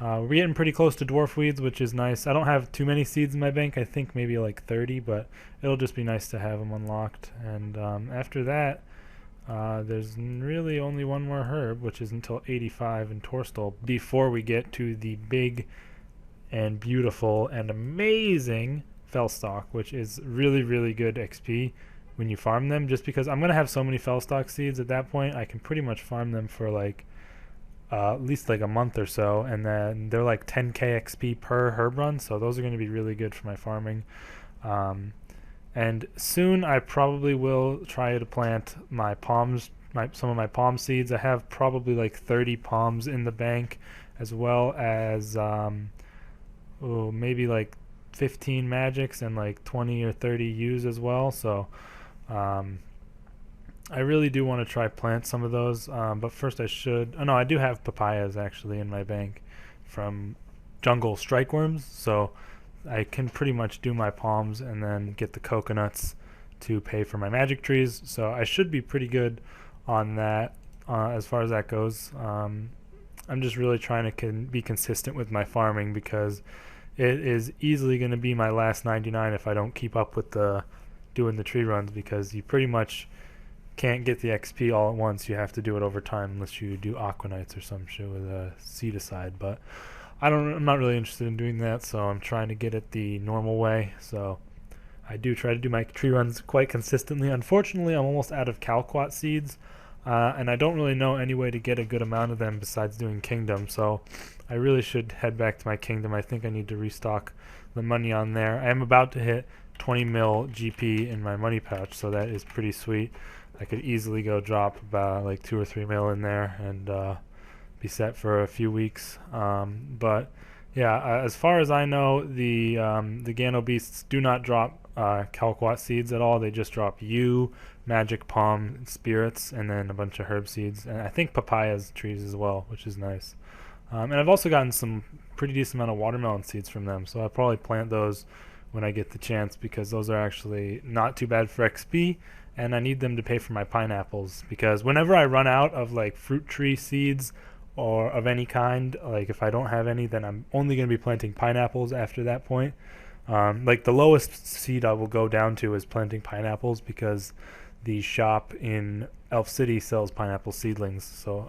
we're getting pretty close to dwarf weeds, which is nice. I don't have too many seeds in my bank. I think maybe like 30, but it'll just be nice to have them unlocked. And after that, there's really only one more herb, which is until 85 in Torstal, before we get to the big and beautiful and amazing Fellstalk, which is really, really good XP when you farm them. Just because I'm going to have so many Fellstalk seeds at that point, I can pretty much farm them for like at least like a month or so, and then they're like 10k XP per herb run, so those are going to be really good for my farming. And soon I probably will try to plant my palms, some of my palm seeds. I have probably like 30 palms in the bank, as well as maybe like 15 magics and like 20 or 30 U's as well. So I really do want to try plant some of those, but first I should. Oh no, I do have papayas actually in my bank from jungle strikeworms, so I can pretty much do my palms and then get the coconuts to pay for my magic trees. So I should be pretty good on that as far as that goes. I'm just really trying to be consistent with my farming, because it is easily going to be my last 99 if I don't keep up with doing the tree runs, because you pretty much can't get the XP all at once. You have to do it over time, unless you do Aquanites or some shit with a seed aside. But I'm not really interested in doing that, so I'm trying to get it the normal way. So I do try to do my tree runs quite consistently. Unfortunately, I'm almost out of Calquat seeds, and I don't really know any way to get a good amount of them besides doing Kingdom. So I really should head back to my Kingdom. I think I need to restock the money on there. I am about to hit 20 mil GP in my money pouch, so that is pretty sweet. I could easily go drop about like 2 or 3 mil in there and be set for a few weeks. But yeah, as far as I know, the Gano Beasts do not drop Calquat seeds at all. They just drop you, Magic Palm, Spirits, and then a bunch of herb seeds, and I think papayas trees as well, which is nice. And I've also gotten some pretty decent amount of watermelon seeds from them, so I'll probably plant those when I get the chance, because those are actually not too bad for XP, and I need them to pay for my pineapples, because whenever I run out of like fruit tree seeds or of any kind, like if I don't have any, then I'm only going to be planting pineapples after that point. Like the lowest seed I will go down to is planting pineapples, because the shop in Elf City sells pineapple seedlings. So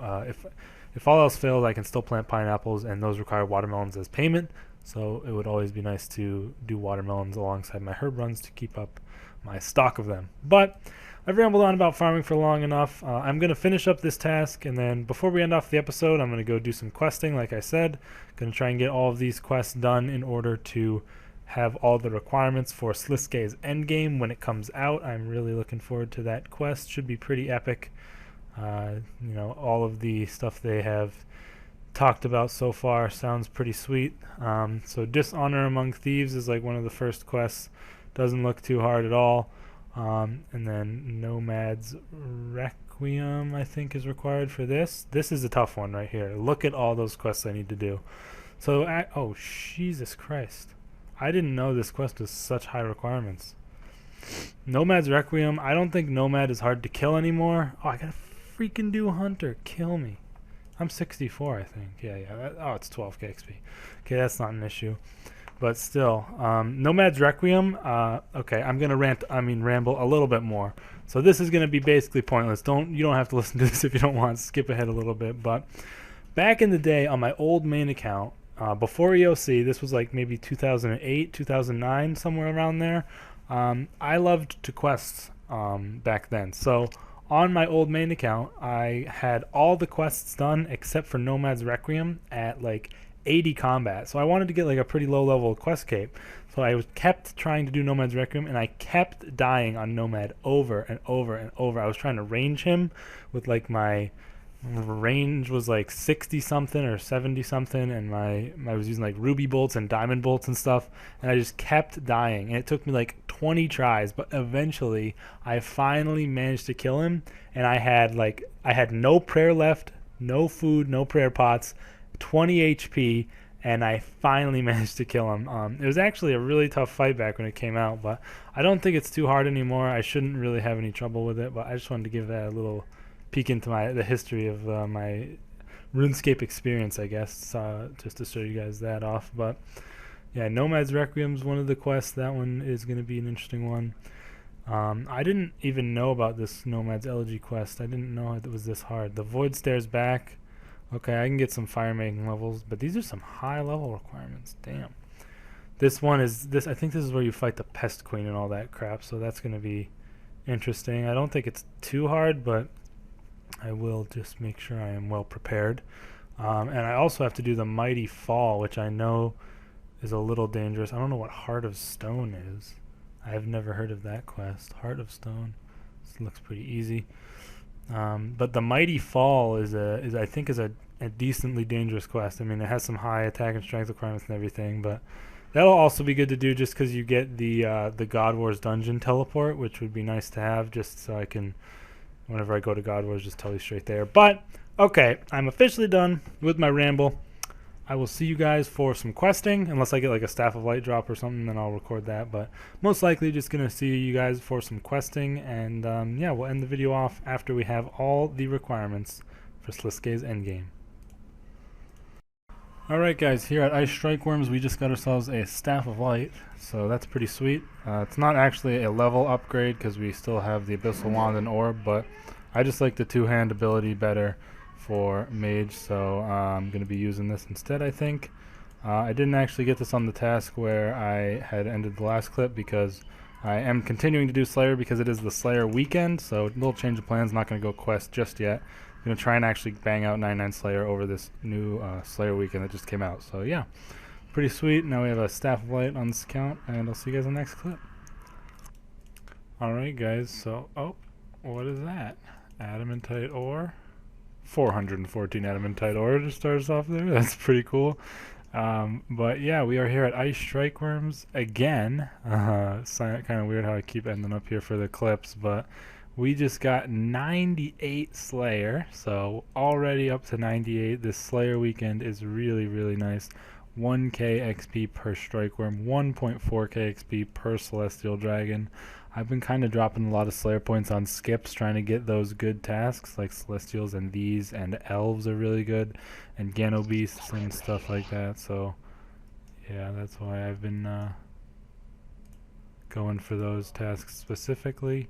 if all else fails, I can still plant pineapples, and those require watermelons as payment. So it would always be nice to do watermelons alongside my herb runs to keep up my stock of them. But I've rambled on about farming for long enough. I'm going to finish up this task, and then before we end off the episode, I'm going to go do some questing, like I said. Going to try and get all of these quests done in order to have all the requirements for Sliskay's endgame when it comes out. I'm really looking forward to that quest. Should be pretty epic. All of the stuff they have talked about so far sounds pretty sweet. So Dishonor Among Thieves is like one of the first quests. Doesn't look too hard at all. And then Nomad's Requiem, I think, is required for this. This is a tough one right here. Look at all those quests I need to do. So, oh, Jesus Christ. I didn't know this quest was such high requirements. Nomad's Requiem. I don't think Nomad is hard to kill anymore. Oh, I gotta freaking do Hunter. Kill me. I'm 64, I think. Yeah. It's 12k XP. Okay, that's not an issue. But still, Nomad's Requiem. Okay, I'm gonna ramble a little bit more. So this is gonna be basically pointless. You don't have to listen to this if you don't want. Skip ahead a little bit. But back in the day on my old main account, before EOC, this was like maybe 2008, 2009, somewhere around there. I loved to quest back then. So on my old main account, I had all the quests done except for Nomad's Requiem at like 80 combat. So I wanted to get like a pretty low level quest cape. So I was kept trying to do Nomad's Requiem, and I kept dying on Nomad over and over and over. I was trying to range him with like my range was like 60 something or 70 something, and I was using like ruby bolts and diamond bolts and stuff, and I just kept dying, and it took me like 20 tries, but eventually I finally managed to kill him. And I had no prayer left, no food, no prayer pots, 20 HP, and I finally managed to kill him. It was actually a really tough fight back when it came out, but I don't think it's too hard anymore. I shouldn't really have any trouble with it, but I just wanted to give that a little peek into the history of my RuneScape experience, I guess, just to show you guys that off. But yeah, Nomad's Requiem's one of the quests. That one is going to be an interesting one. I didn't even know about this Nomad's Elegy quest. I didn't know it was this hard. The Void Stares Back. Okay, I can get some fire making levels, but these are some high level requirements. Damn. This one is this. I think this is where you fight the Pest Queen and all that crap. So that's going to be interesting. I don't think it's too hard, but I will just make sure I am well prepared. And I also have to do the Mighty Fall, which I know is a little dangerous. I don't know what Heart of Stone is. I have never heard of that quest. Heart of Stone. This looks pretty easy. But the Mighty Fall is I think a decently dangerous quest. I mean, it has some high attack and strength requirements and everything, but that'll also be good to do just because you get the God Wars dungeon teleport, which would be nice to have, just so I can, whenever I go to God Wars, just tell you straight there. But okay, I'm officially done with my ramble. I will see you guys for some questing, unless I get like a Staff of Light drop or something, then I'll record that. But most likely just going to see you guys for some questing, and yeah, we'll end the video off after we have all the requirements for Sliske's endgame. Alright guys, here at Ice Strike Worms we just got ourselves a Staff of Light, so that's pretty sweet. It's not actually a level upgrade because we still have the Abyssal Wand and Orb, but I just like the two-hand ability better for Mage, so I'm going to be using this instead, I think. I didn't actually get this on the task where I had ended the last clip because I am continuing to do Slayer because it is the Slayer weekend, so a little change of plans, not going to go quest just yet. I'm going to try and actually bang out 99 Slayer over this new Slayer weekend that just came out, so yeah. Pretty sweet. Now we have a Staff of Light on this account, and I'll see you guys in the next clip. Alright guys, so, oh, what is that? Adamantite ore? 414 adamantite ore to start us off there. That's pretty cool. But yeah, we are here at Ice Strike Worms again. It's kind of weird how I keep ending up here for the clips, but we just got 98 Slayer, so already up to 98. This Slayer weekend is really, really nice. 1k XP per Strike Worm, 1.4k XP per Celestial Dragon. I've been kind of dropping a lot of Slayer points on skips, trying to get those good tasks, like Celestials and these, and Elves are really good, and Gano Beasts and stuff like that, so yeah, that's why I've been going for those tasks specifically.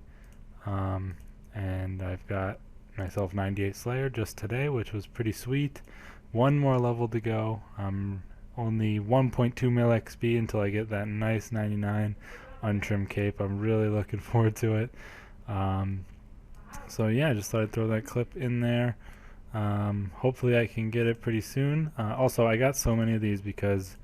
And I've got myself 98 Slayer just today, which was pretty sweet. One more level to go. Only 1.2 mil XP until I get that nice 99 untrimmed cape. I'm really looking forward to it. So yeah, just thought I'd throw that clip in there. Hopefully I can get it pretty soon. Also, I got so many of these because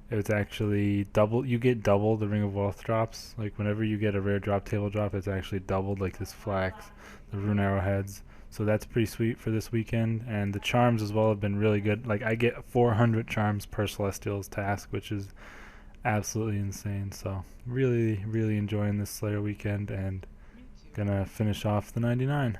it was actually double. You get double the Ring of Wealth drops. Like whenever you get a rare drop table drop, it's actually doubled, like this flax, the rune arrowheads. So that's pretty sweet for this weekend. And the charms as well have been really good. Like I get 400 charms per Celestial's task, which is absolutely insane. So really, really enjoying this Slayer weekend, and gonna finish off the 99.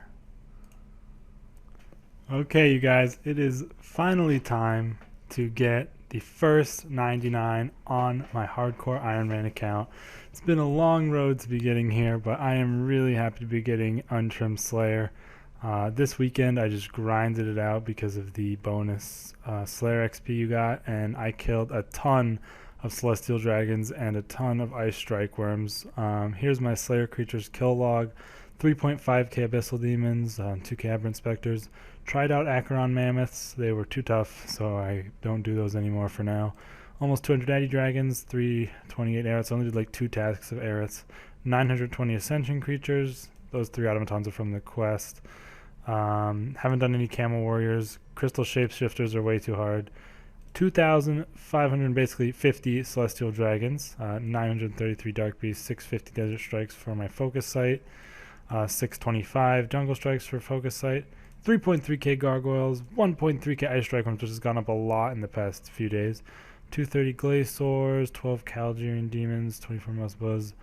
Okay, you guys, it is finally time to get the first 99 on my hardcore Ironman account. It's been a long road to be getting here, but I am really happy to be getting untrimmed Slayer. This weekend I just grinded it out because of the bonus Slayer XP you got, and I killed a ton of Celestial Dragons and a ton of Ice Strike Worms. Here's my Slayer Creatures kill log. 3.5k Abyssal Demons, 2k Aberrant Specters. Tried out Acheron Mammoths. They were too tough, so I don't do those anymore for now. Almost 200 Daddy Dragons, 328 Arrots. I only did like 2 tasks of Arrots. 920 Ascension Creatures, those 3 automatons are from the quest. Haven't done any Camel Warriors. Crystal Shapeshifters are way too hard. 2,500 basically 50 Celestial Dragons, 933 Dark Beasts, 650 Desert Strikes for my focus site, 625 Jungle Strikes for focus site, 3.3k Gargoyles, 1.3k Ice Strike, which has gone up a lot in the past few days, 230 Glaciors, 12 Calgerian Demons, 24 Musbuzz,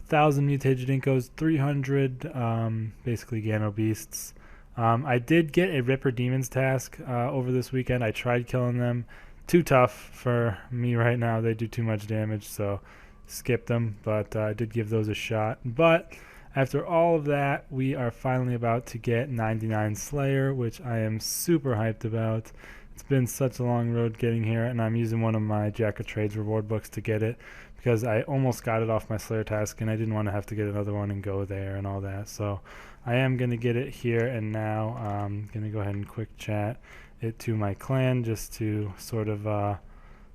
1,000 Mutated Inkos, 300 basically Gano Beasts. I did get a Ripper Demons task over this weekend. I tried killing them. Too tough for me right now. They do too much damage, so skipped them. But I did give those a shot. But after all of that, we are finally about to get 99 Slayer, which I am super hyped about. It's been such a long road getting here, and I'm using one of my Jack of Trades reward books to get it because I almost got it off my Slayer task, and I didn't want to have to get another one and go there and all that. So I am going to get it here and now. I'm going to go ahead and quick chat it to my clan just to sort of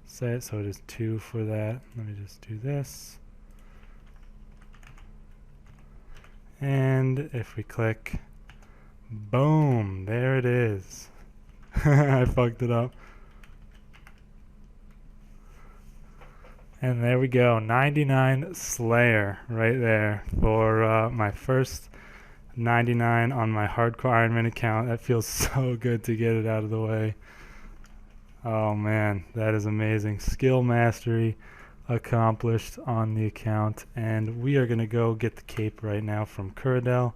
say it. So it is 2 for that. Let me just do this. And if we click, boom, there it is. I fucked it up. And there we go, 99 Slayer right there for my first 99 on my hardcore Ironman account. That feels so good to get it out of the way. Oh man, that is amazing. Skill mastery accomplished on the account, and we are gonna go get the cape right now from Kuradel.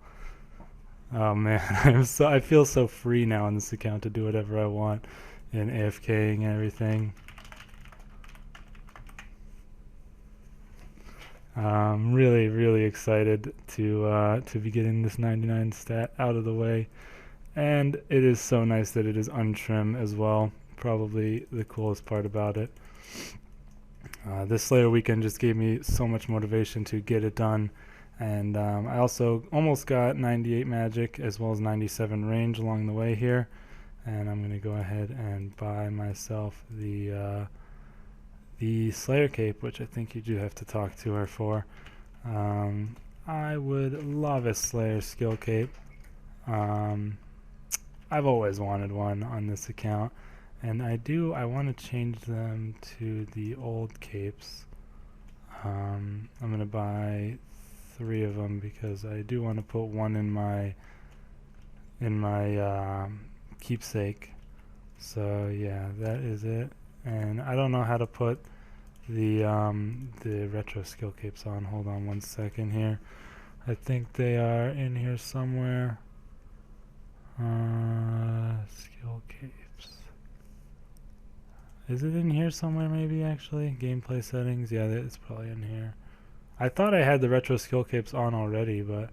Oh man, I feel so free now on this account to do whatever I want and AFKing and everything. Really excited to be getting this 99 stat out of the way, and it is so nice that it is untrimmed as well. Probably the coolest part about it. This Slayer weekend just gave me so much motivation to get it done, and I also almost got 98 magic as well as 97 range along the way here, and I'm gonna go ahead and buy myself the Slayer cape, which I think you do have to talk to her for. I would love a Slayer skill cape. I've always wanted one on this account, and I want to change them to the old capes. I'm gonna buy 3 of them because I do want to put one in my keepsake. So yeah, that is it. And I don't know how to put the retro skill capes on. Hold on one second here. I think they are in here somewhere. Skill capes. Is it in here somewhere maybe actually? Gameplay settings. Yeah, it's probably in here. I thought I had the retro skill capes on already, but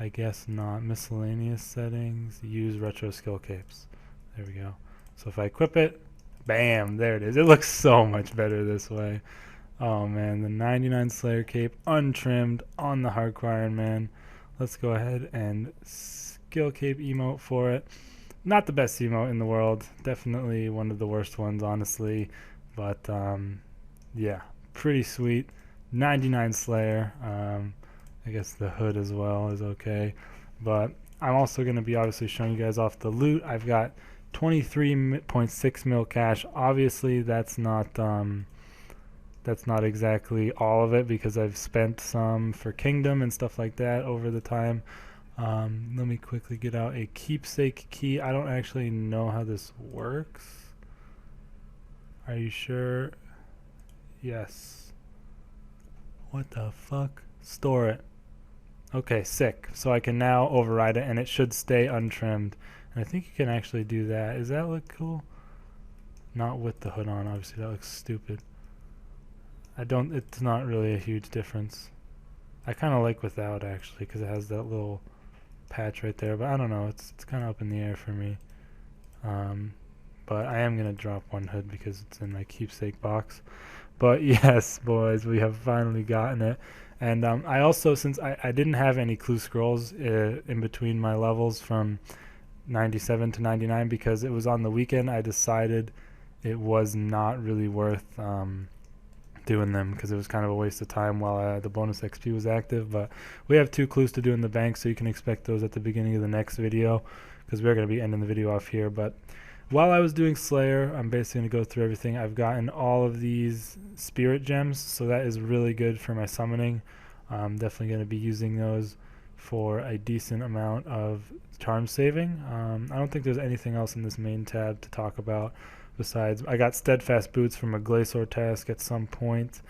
I guess not. Miscellaneous settings. Use retro skill capes. There we go. So if I equip it, bam, there it is. It looks so much better this way. Oh man, the 99 Slayer cape untrimmed on the hardcore Ironman. Let's go ahead and skill cape emote for it. Not the best emote in the world. Definitely one of the worst ones, honestly. But yeah, pretty sweet. 99 Slayer. I guess the hood as well is okay. But I'm also going to be obviously showing you guys off the loot. I've got 23.6 mil cash. Obviously that's not exactly all of it because I've spent some for Kingdom and stuff like that over the time. Let me quickly get out a keepsake key. I don't actually know how this works. Are you sure? Yes. What the fuck? Store it. Okay, sick. So I can now override it and it should stay untrimmed. And I think you can actually do that. Does that look cool? Not with the hood on, obviously. That looks stupid. It's not really a huge difference. I kind of like without actually because it has that little patch right there. But I don't know. It's kind of up in the air for me. But I am going to drop one hood because it's in my keepsake box. But yes, boys, we have finally gotten it. And I also, since I didn't have any clue scrolls in between my levels from 97 to 99 because it was on the weekend, I decided it was not really worth doing them because it was kind of a waste of time while the bonus XP was active. But we have 2 clues to do in the bank, so you can expect those at the beginning of the next video because we're going to be ending the video off here. But while I was doing Slayer, I'm basically going to go through everything. I've gotten all of these spirit gems, so that is really good for my summoning. I'm definitely going to be using those for a decent amount of charm saving. I don't think there's anything else in this main tab to talk about besides I got steadfast boots from a Glacier task at some point.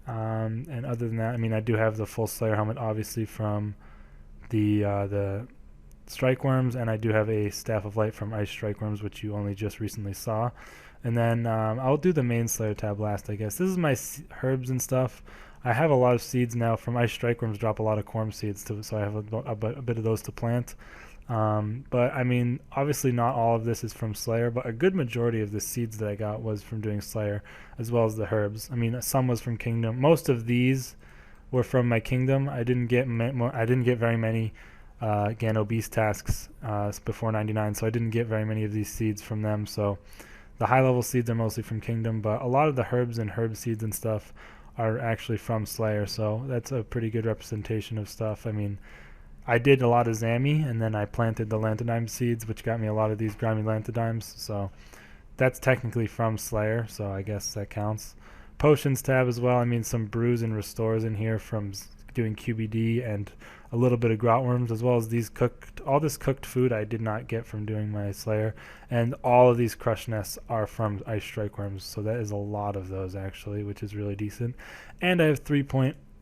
And other than that, I mean, I do have the full Slayer helmet obviously from the strike worms, and I do have a staff of light from ice strike worms, which you only just recently saw. And then I'll do the main Slayer tab last, I guess. This is my herbs and stuff. I have a lot of seeds now from ice strike worms, drop a lot of corm seeds too, so I have a bit of those to plant. But I mean, obviously not all of this is from Slayer, but a good majority of the seeds that I got was from doing Slayer, as well as the herbs. I mean, some was from Kingdom. Most of these were from my Kingdom. I didn't get very many Gano Beast tasks before 99, so I didn't get very many of these seeds from them. So the high level seeds are mostly from Kingdom, but a lot of the herbs and herb seeds and stuff are actually from Slayer, so that's a pretty good representation of stuff. I mean, I did a lot of Zami, and then I planted the Lantodime seeds, which got me a lot of these grimy Lantodymes, so that's technically from Slayer, so I guess that counts. Potions tab as well. I mean, some brews and restores in here from doing QBD and a little bit of grotworms, as well as these all this cooked food I did not get from doing my Slayer, and all of these crush nests are from ice strike worms, so that is a lot of those actually, which is really decent. And I have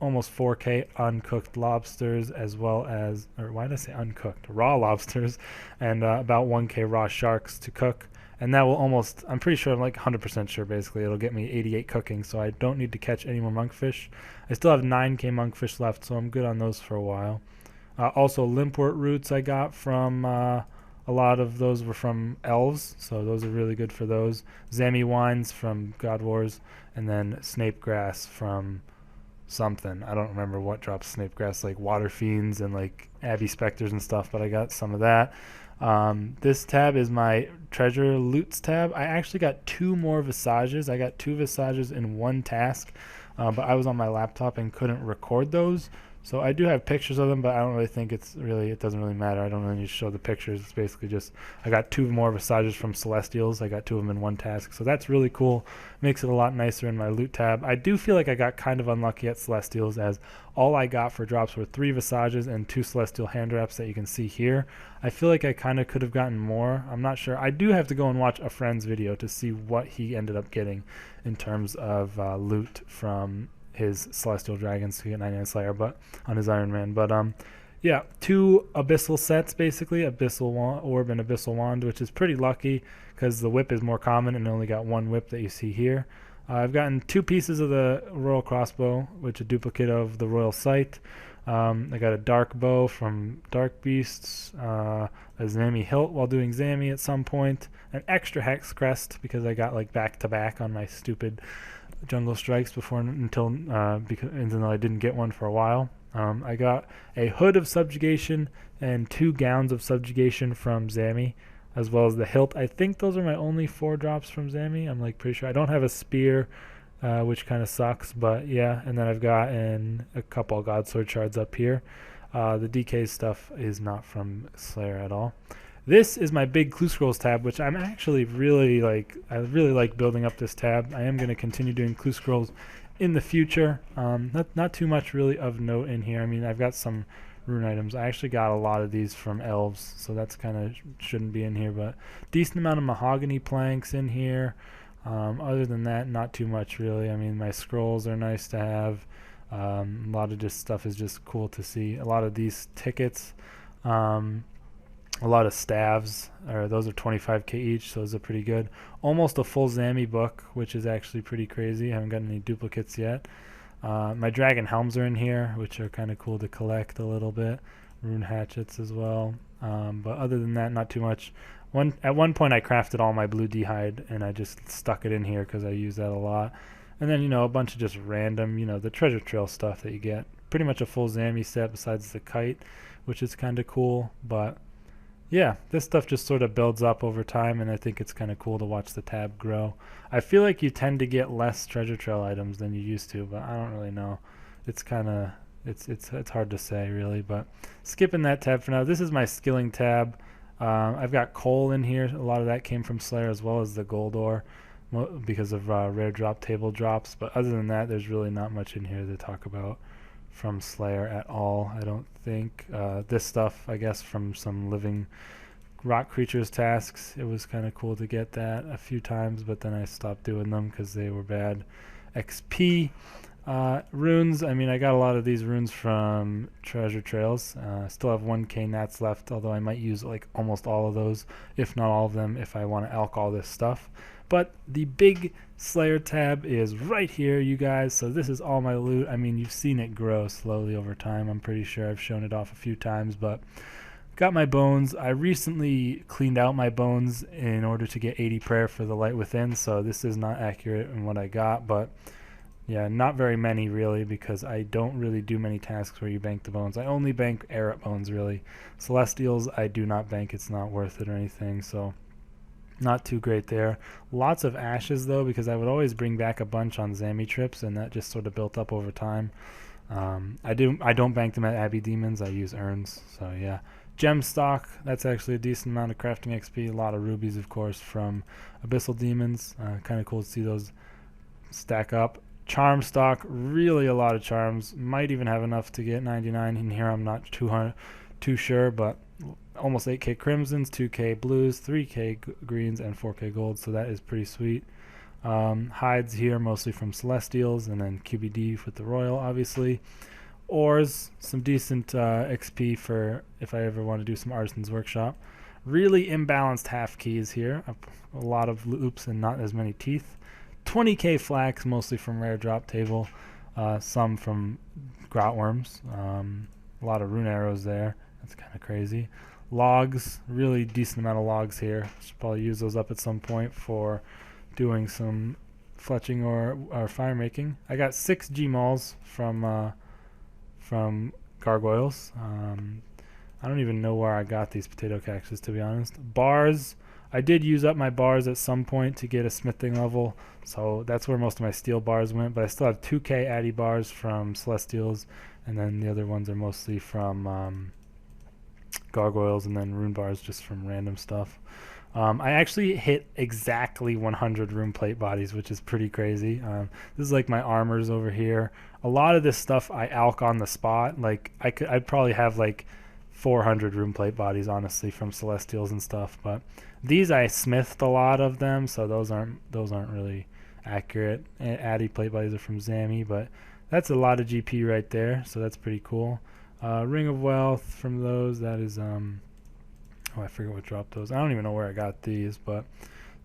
almost 4k uncooked lobsters, as well as, or why did I say uncooked, raw lobsters, and about 1k raw sharks to cook. And that will almost, I'm pretty sure, I'm like 100% sure basically, it'll get me 88 cooking, so I don't need to catch any more monkfish. I still have 9k monkfish left, so I'm good on those for a while. Also, limpwort roots I got from, a lot of those were from elves, so those are really good for those. Zami wines from God Wars, and then snape grass from something. I don't remember what drops snape grass, like water fiends and like abbey specters and stuff, but I got some of that. This tab is my treasure loots tab. I actually got 2 more visages. I got 2 visages in one task, but I was on my laptop and couldn't record those. So I do have pictures of them, but I don't really think it doesn't really matter. I don't really need to show the pictures. It's basically just, I got 2 more visages from Celestials. I got 2 of them in one task. So that's really cool. Makes it a lot nicer in my loot tab. I do feel like I got kind of unlucky at Celestials, as all I got for drops were 3 visages and 2 Celestial hand wraps that you can see here. I feel like I kind of could have gotten more. I'm not sure. I do have to go and watch a friend's video to see what he ended up getting in terms of loot from his Celestial Dragons to get 99 Slayer, but on his Ironman. But yeah, 2 Abyssal sets basically, Abyssal Orb and Abyssal Wand, which is pretty lucky because the whip is more common and only got 1 whip that you see here. I've gotten 2 pieces of the Royal Crossbow, which is a duplicate of the Royal Sight. I got a Dark Bow from Dark Beasts, a Zami hilt while doing Zami at some point, an extra Hex Crest because I got like back-to-back on my stupid Jungle Strikes before until I didn't get one for a while. I got a Hood of Subjugation and 2 Gowns of Subjugation from Zami, as well as the hilt. I think those are my only 4 drops from Zami. I'm like pretty sure. I don't have a spear, which kind of sucks, but yeah. And then I've gotten a couple Godsword shards up here. The DK stuff is not from Slayer at all. This is my big Clue Scrolls tab, which I'm actually really like. I really like building up this tab. I am going to continue doing Clue Scrolls in the future. Not too much really of note in here. I mean, I've got some rune items. I actually got a lot of these from elves, so that's kind of shouldn't be in here, but decent amount of mahogany planks in here. Other than that, not too much really. I mean, my scrolls are nice to have. A lot of this stuff is just cool to see. A lot of these tickets. A lot of staves, those are 25k each, so those are pretty good. Almost a full Zami book, which is actually pretty crazy. I haven't got any duplicates yet. My dragon helms are in here, which are kind of cool to collect a little bit. Rune hatchets as well. But other than that, not too much. At one point I crafted all my blue d'hide, and I just stuck it in here because I use that a lot. And then, a bunch of just random, the treasure trail stuff that you get. Pretty much a full Zami set besides the kite, which is kind of cool, but Yeah, this stuff just sort of builds up over time, and I think it's kind of cool to watch the tab grow. I feel like you tend to get less treasure trail items than you used to, but I don't really know. It's kind of it's hard to say really, but skipping that tab for now. This is my skilling tab. I've got coal in here. A lot of that came from Slayer as well as the gold ore because of rare drop table drops. But other than that, there's really not much in here to talk about from Slayer at all. I don't think this stuff, I guess, from some living rock creatures tasks. It was kind of cool to get that a few times, but then I stopped doing them because they were bad XP. Runes, I mean, I got a lot of these runes from treasure trails. Still have 1k nats left, although I might use like almost all of those, if not all of them, if I want to alch all this stuff. But the big Slayer tab is right here, you guys. So this is all my loot. I mean, you've seen it grow slowly over time. I'm pretty sure I've shown it off a few times, but got my bones. I recently cleaned out my bones in order to get 80 prayer for the light within, so this is not accurate in what I got, but yeah, not very many really, because I don't really do many tasks where you bank the bones. I only bank Aerith bones really. Celestials I do not bank, it's not worth it or anything, so not too great there. Lots of ashes though, because I would always bring back a bunch on Zami trips, and that just sort of built up over time. I don't bank them at Abbey Demons, I use urns, so yeah. Gem stock, that's actually a decent amount of crafting XP. A lot of rubies, of course, from Abyssal Demons. Kind of cool to see those stack up. Charm stock, really a lot of charms. Might even have enough to get 99 in here. I'm not too sure, but almost 8k crimsons, 2k blues, 3k greens, and 4k gold. So that is pretty sweet. Hides here, mostly from Celestials, and then QBD with the Royal, obviously. Ores, some decent XP for if I ever want to do some Artisan's Workshop. Really imbalanced half keys here. A lot of loops and not as many teeth. 20k flax, mostly from rare drop table. Some from grotworms. A lot of rune arrows there. That's kind of crazy. Logs, really decent amount of logs here. Should probably use those up at some point for doing some fletching or fire making. I got 6 Gmauls from gargoyles. I don't even know where I got these potato cactus, to be honest. Bars, I did use up my bars at some point to get a smithing level, so that's where most of my steel bars went, but I still have 2k addy bars from Celestials, and then the other ones are mostly from gargoyles, and then rune bars just from random stuff. I actually hit exactly 100 rune plate bodies, which is pretty crazy. This is like my armors over here. A lot of this stuff I alch on the spot. Like I'd probably have like 400 rune plate bodies, honestly, from Celestials and stuff. But these I smithed a lot of them, so those aren't really accurate. Addy plate bodies are from Zami, but that's a lot of GP right there, so that's pretty cool. Ring of Wealth from those. That is oh, I forget what dropped those. I don't even know where I got these, but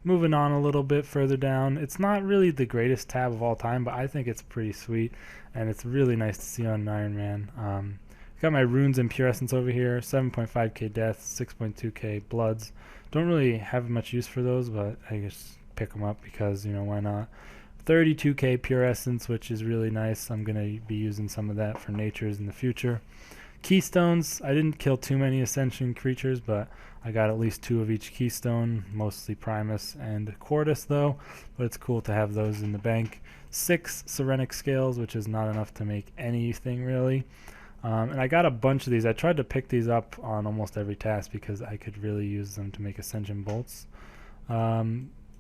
moving on a little bit further down, it's not really the greatest tab of all time, but I think it's pretty sweet, and it's really nice to see on Ironman. Got my runes and pure essence over here, 7.5k death, 6.2k bloods. Don't really have much use for those, but I just pick them up because, you know, why not? 32k pure essence, which is really nice. I'm going to be using some of that for natures in the future. Keystones, I didn't kill too many Ascension creatures, but I got at least 2 of each keystone, mostly Primus and Quartus though, but it's cool to have those in the bank. 6 Serenic scales, which is not enough to make anything really. And I got a bunch of these. I tried to pick these up on almost every task because I could really use them to make Ascension bolts.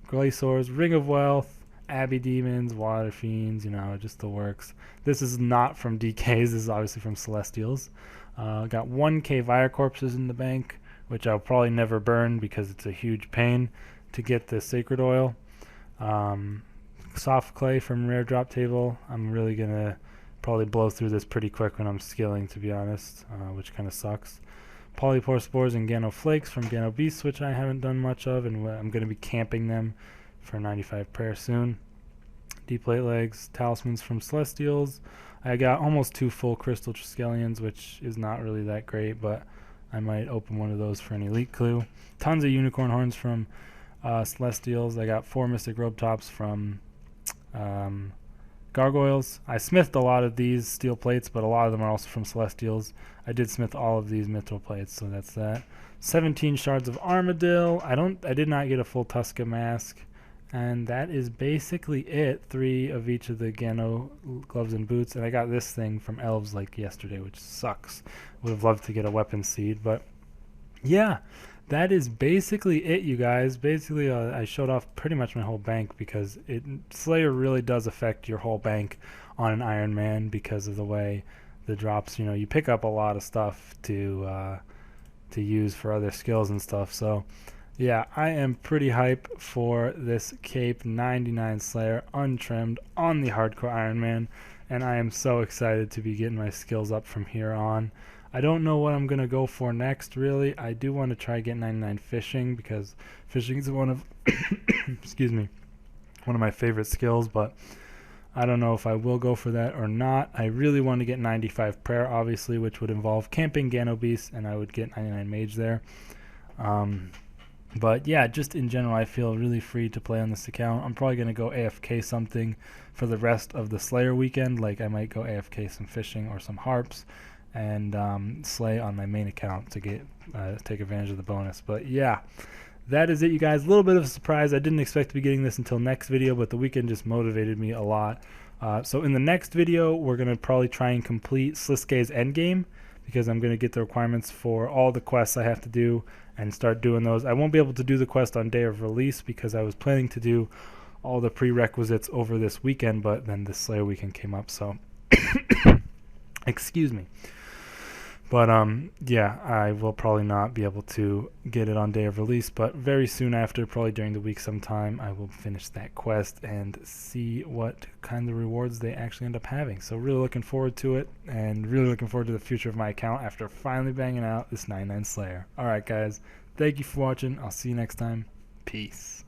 Glaciors, Ring of Wealth, Abbey Demons, Water Fiends, you know, just the works. This is not from DKs, this is obviously from Celestials. Got 1k Vire Corpses in the bank, which I'll probably never burn because it's a huge pain to get the Sacred Oil. Soft Clay from Rare Drop Table. I'm really going to probably blow through this pretty quick when I'm skilling, to be honest, which kind of sucks. Polypore Spores and Gano Flakes from Gano Beasts, which I haven't done much of, and I'm going to be camping them for 95 prayer soon. Deep Plate Legs, Talismans from Celestials. I got almost 2 full Crystal Triskelions, which is not really that great, but I might open one of those for an Elite Clue. Tons of Unicorn Horns from Celestials. I got 4 Mystic Robe Tops from Gargoyles. I smithed a lot of these steel plates, but a lot of them are also from Celestials. I did smith all of these mithril plates, so that's that. 17 shards of Armadil. I did not get a full Tuska mask. And that is basically it. 3 of each of the Gano gloves and boots. And I got this thing from Elves like yesterday, which sucks. Would have loved to get a weapon seed, but yeah, that is basically it, you guys. Basically, I showed off pretty much my whole bank because Slayer really does affect your whole bank on an Ironman because of the way the drops. You know, you pick up a lot of stuff to use for other skills and stuff. So yeah, I am pretty hype for this Cape 99 Slayer untrimmed on the Hardcore Ironman, and I am so excited to be getting my skills up from here on. I don't know what I'm going to go for next, really. I do want to try get 99 fishing because fishing is one of excuse me, one of my favorite skills, but I don't know if I will go for that or not. I really want to get 95 prayer, obviously, which would involve camping Gano Beast, and I would get 99 mage there. But yeah, just in general, I feel really free to play on this account. I'm probably going to go AFK something for the rest of the Slayer weekend. Like I might go AFK some fishing or some harps and slay on my main account to get take advantage of the bonus. But yeah, that is it, you guys. A little bit of a surprise. I didn't expect to be getting this until next video, but the weekend just motivated me a lot. So in the next video, we're going to probably try and complete Sliskay's endgame, because I'm going to get the requirements for all the quests I have to do and start doing those. I won't be able to do the quest on day of release because I was planning to do all the prerequisites over this weekend, but then the Slayer weekend came up, so excuse me. But yeah, I will probably not be able to get it on day of release, but very soon after, probably during the week sometime, I will finish that quest and see what kind of rewards they actually end up having. So really looking forward to it, and really looking forward to the future of my account after finally banging out this 99 Slayer. Alright guys, thank you for watching. I'll see you next time. Peace.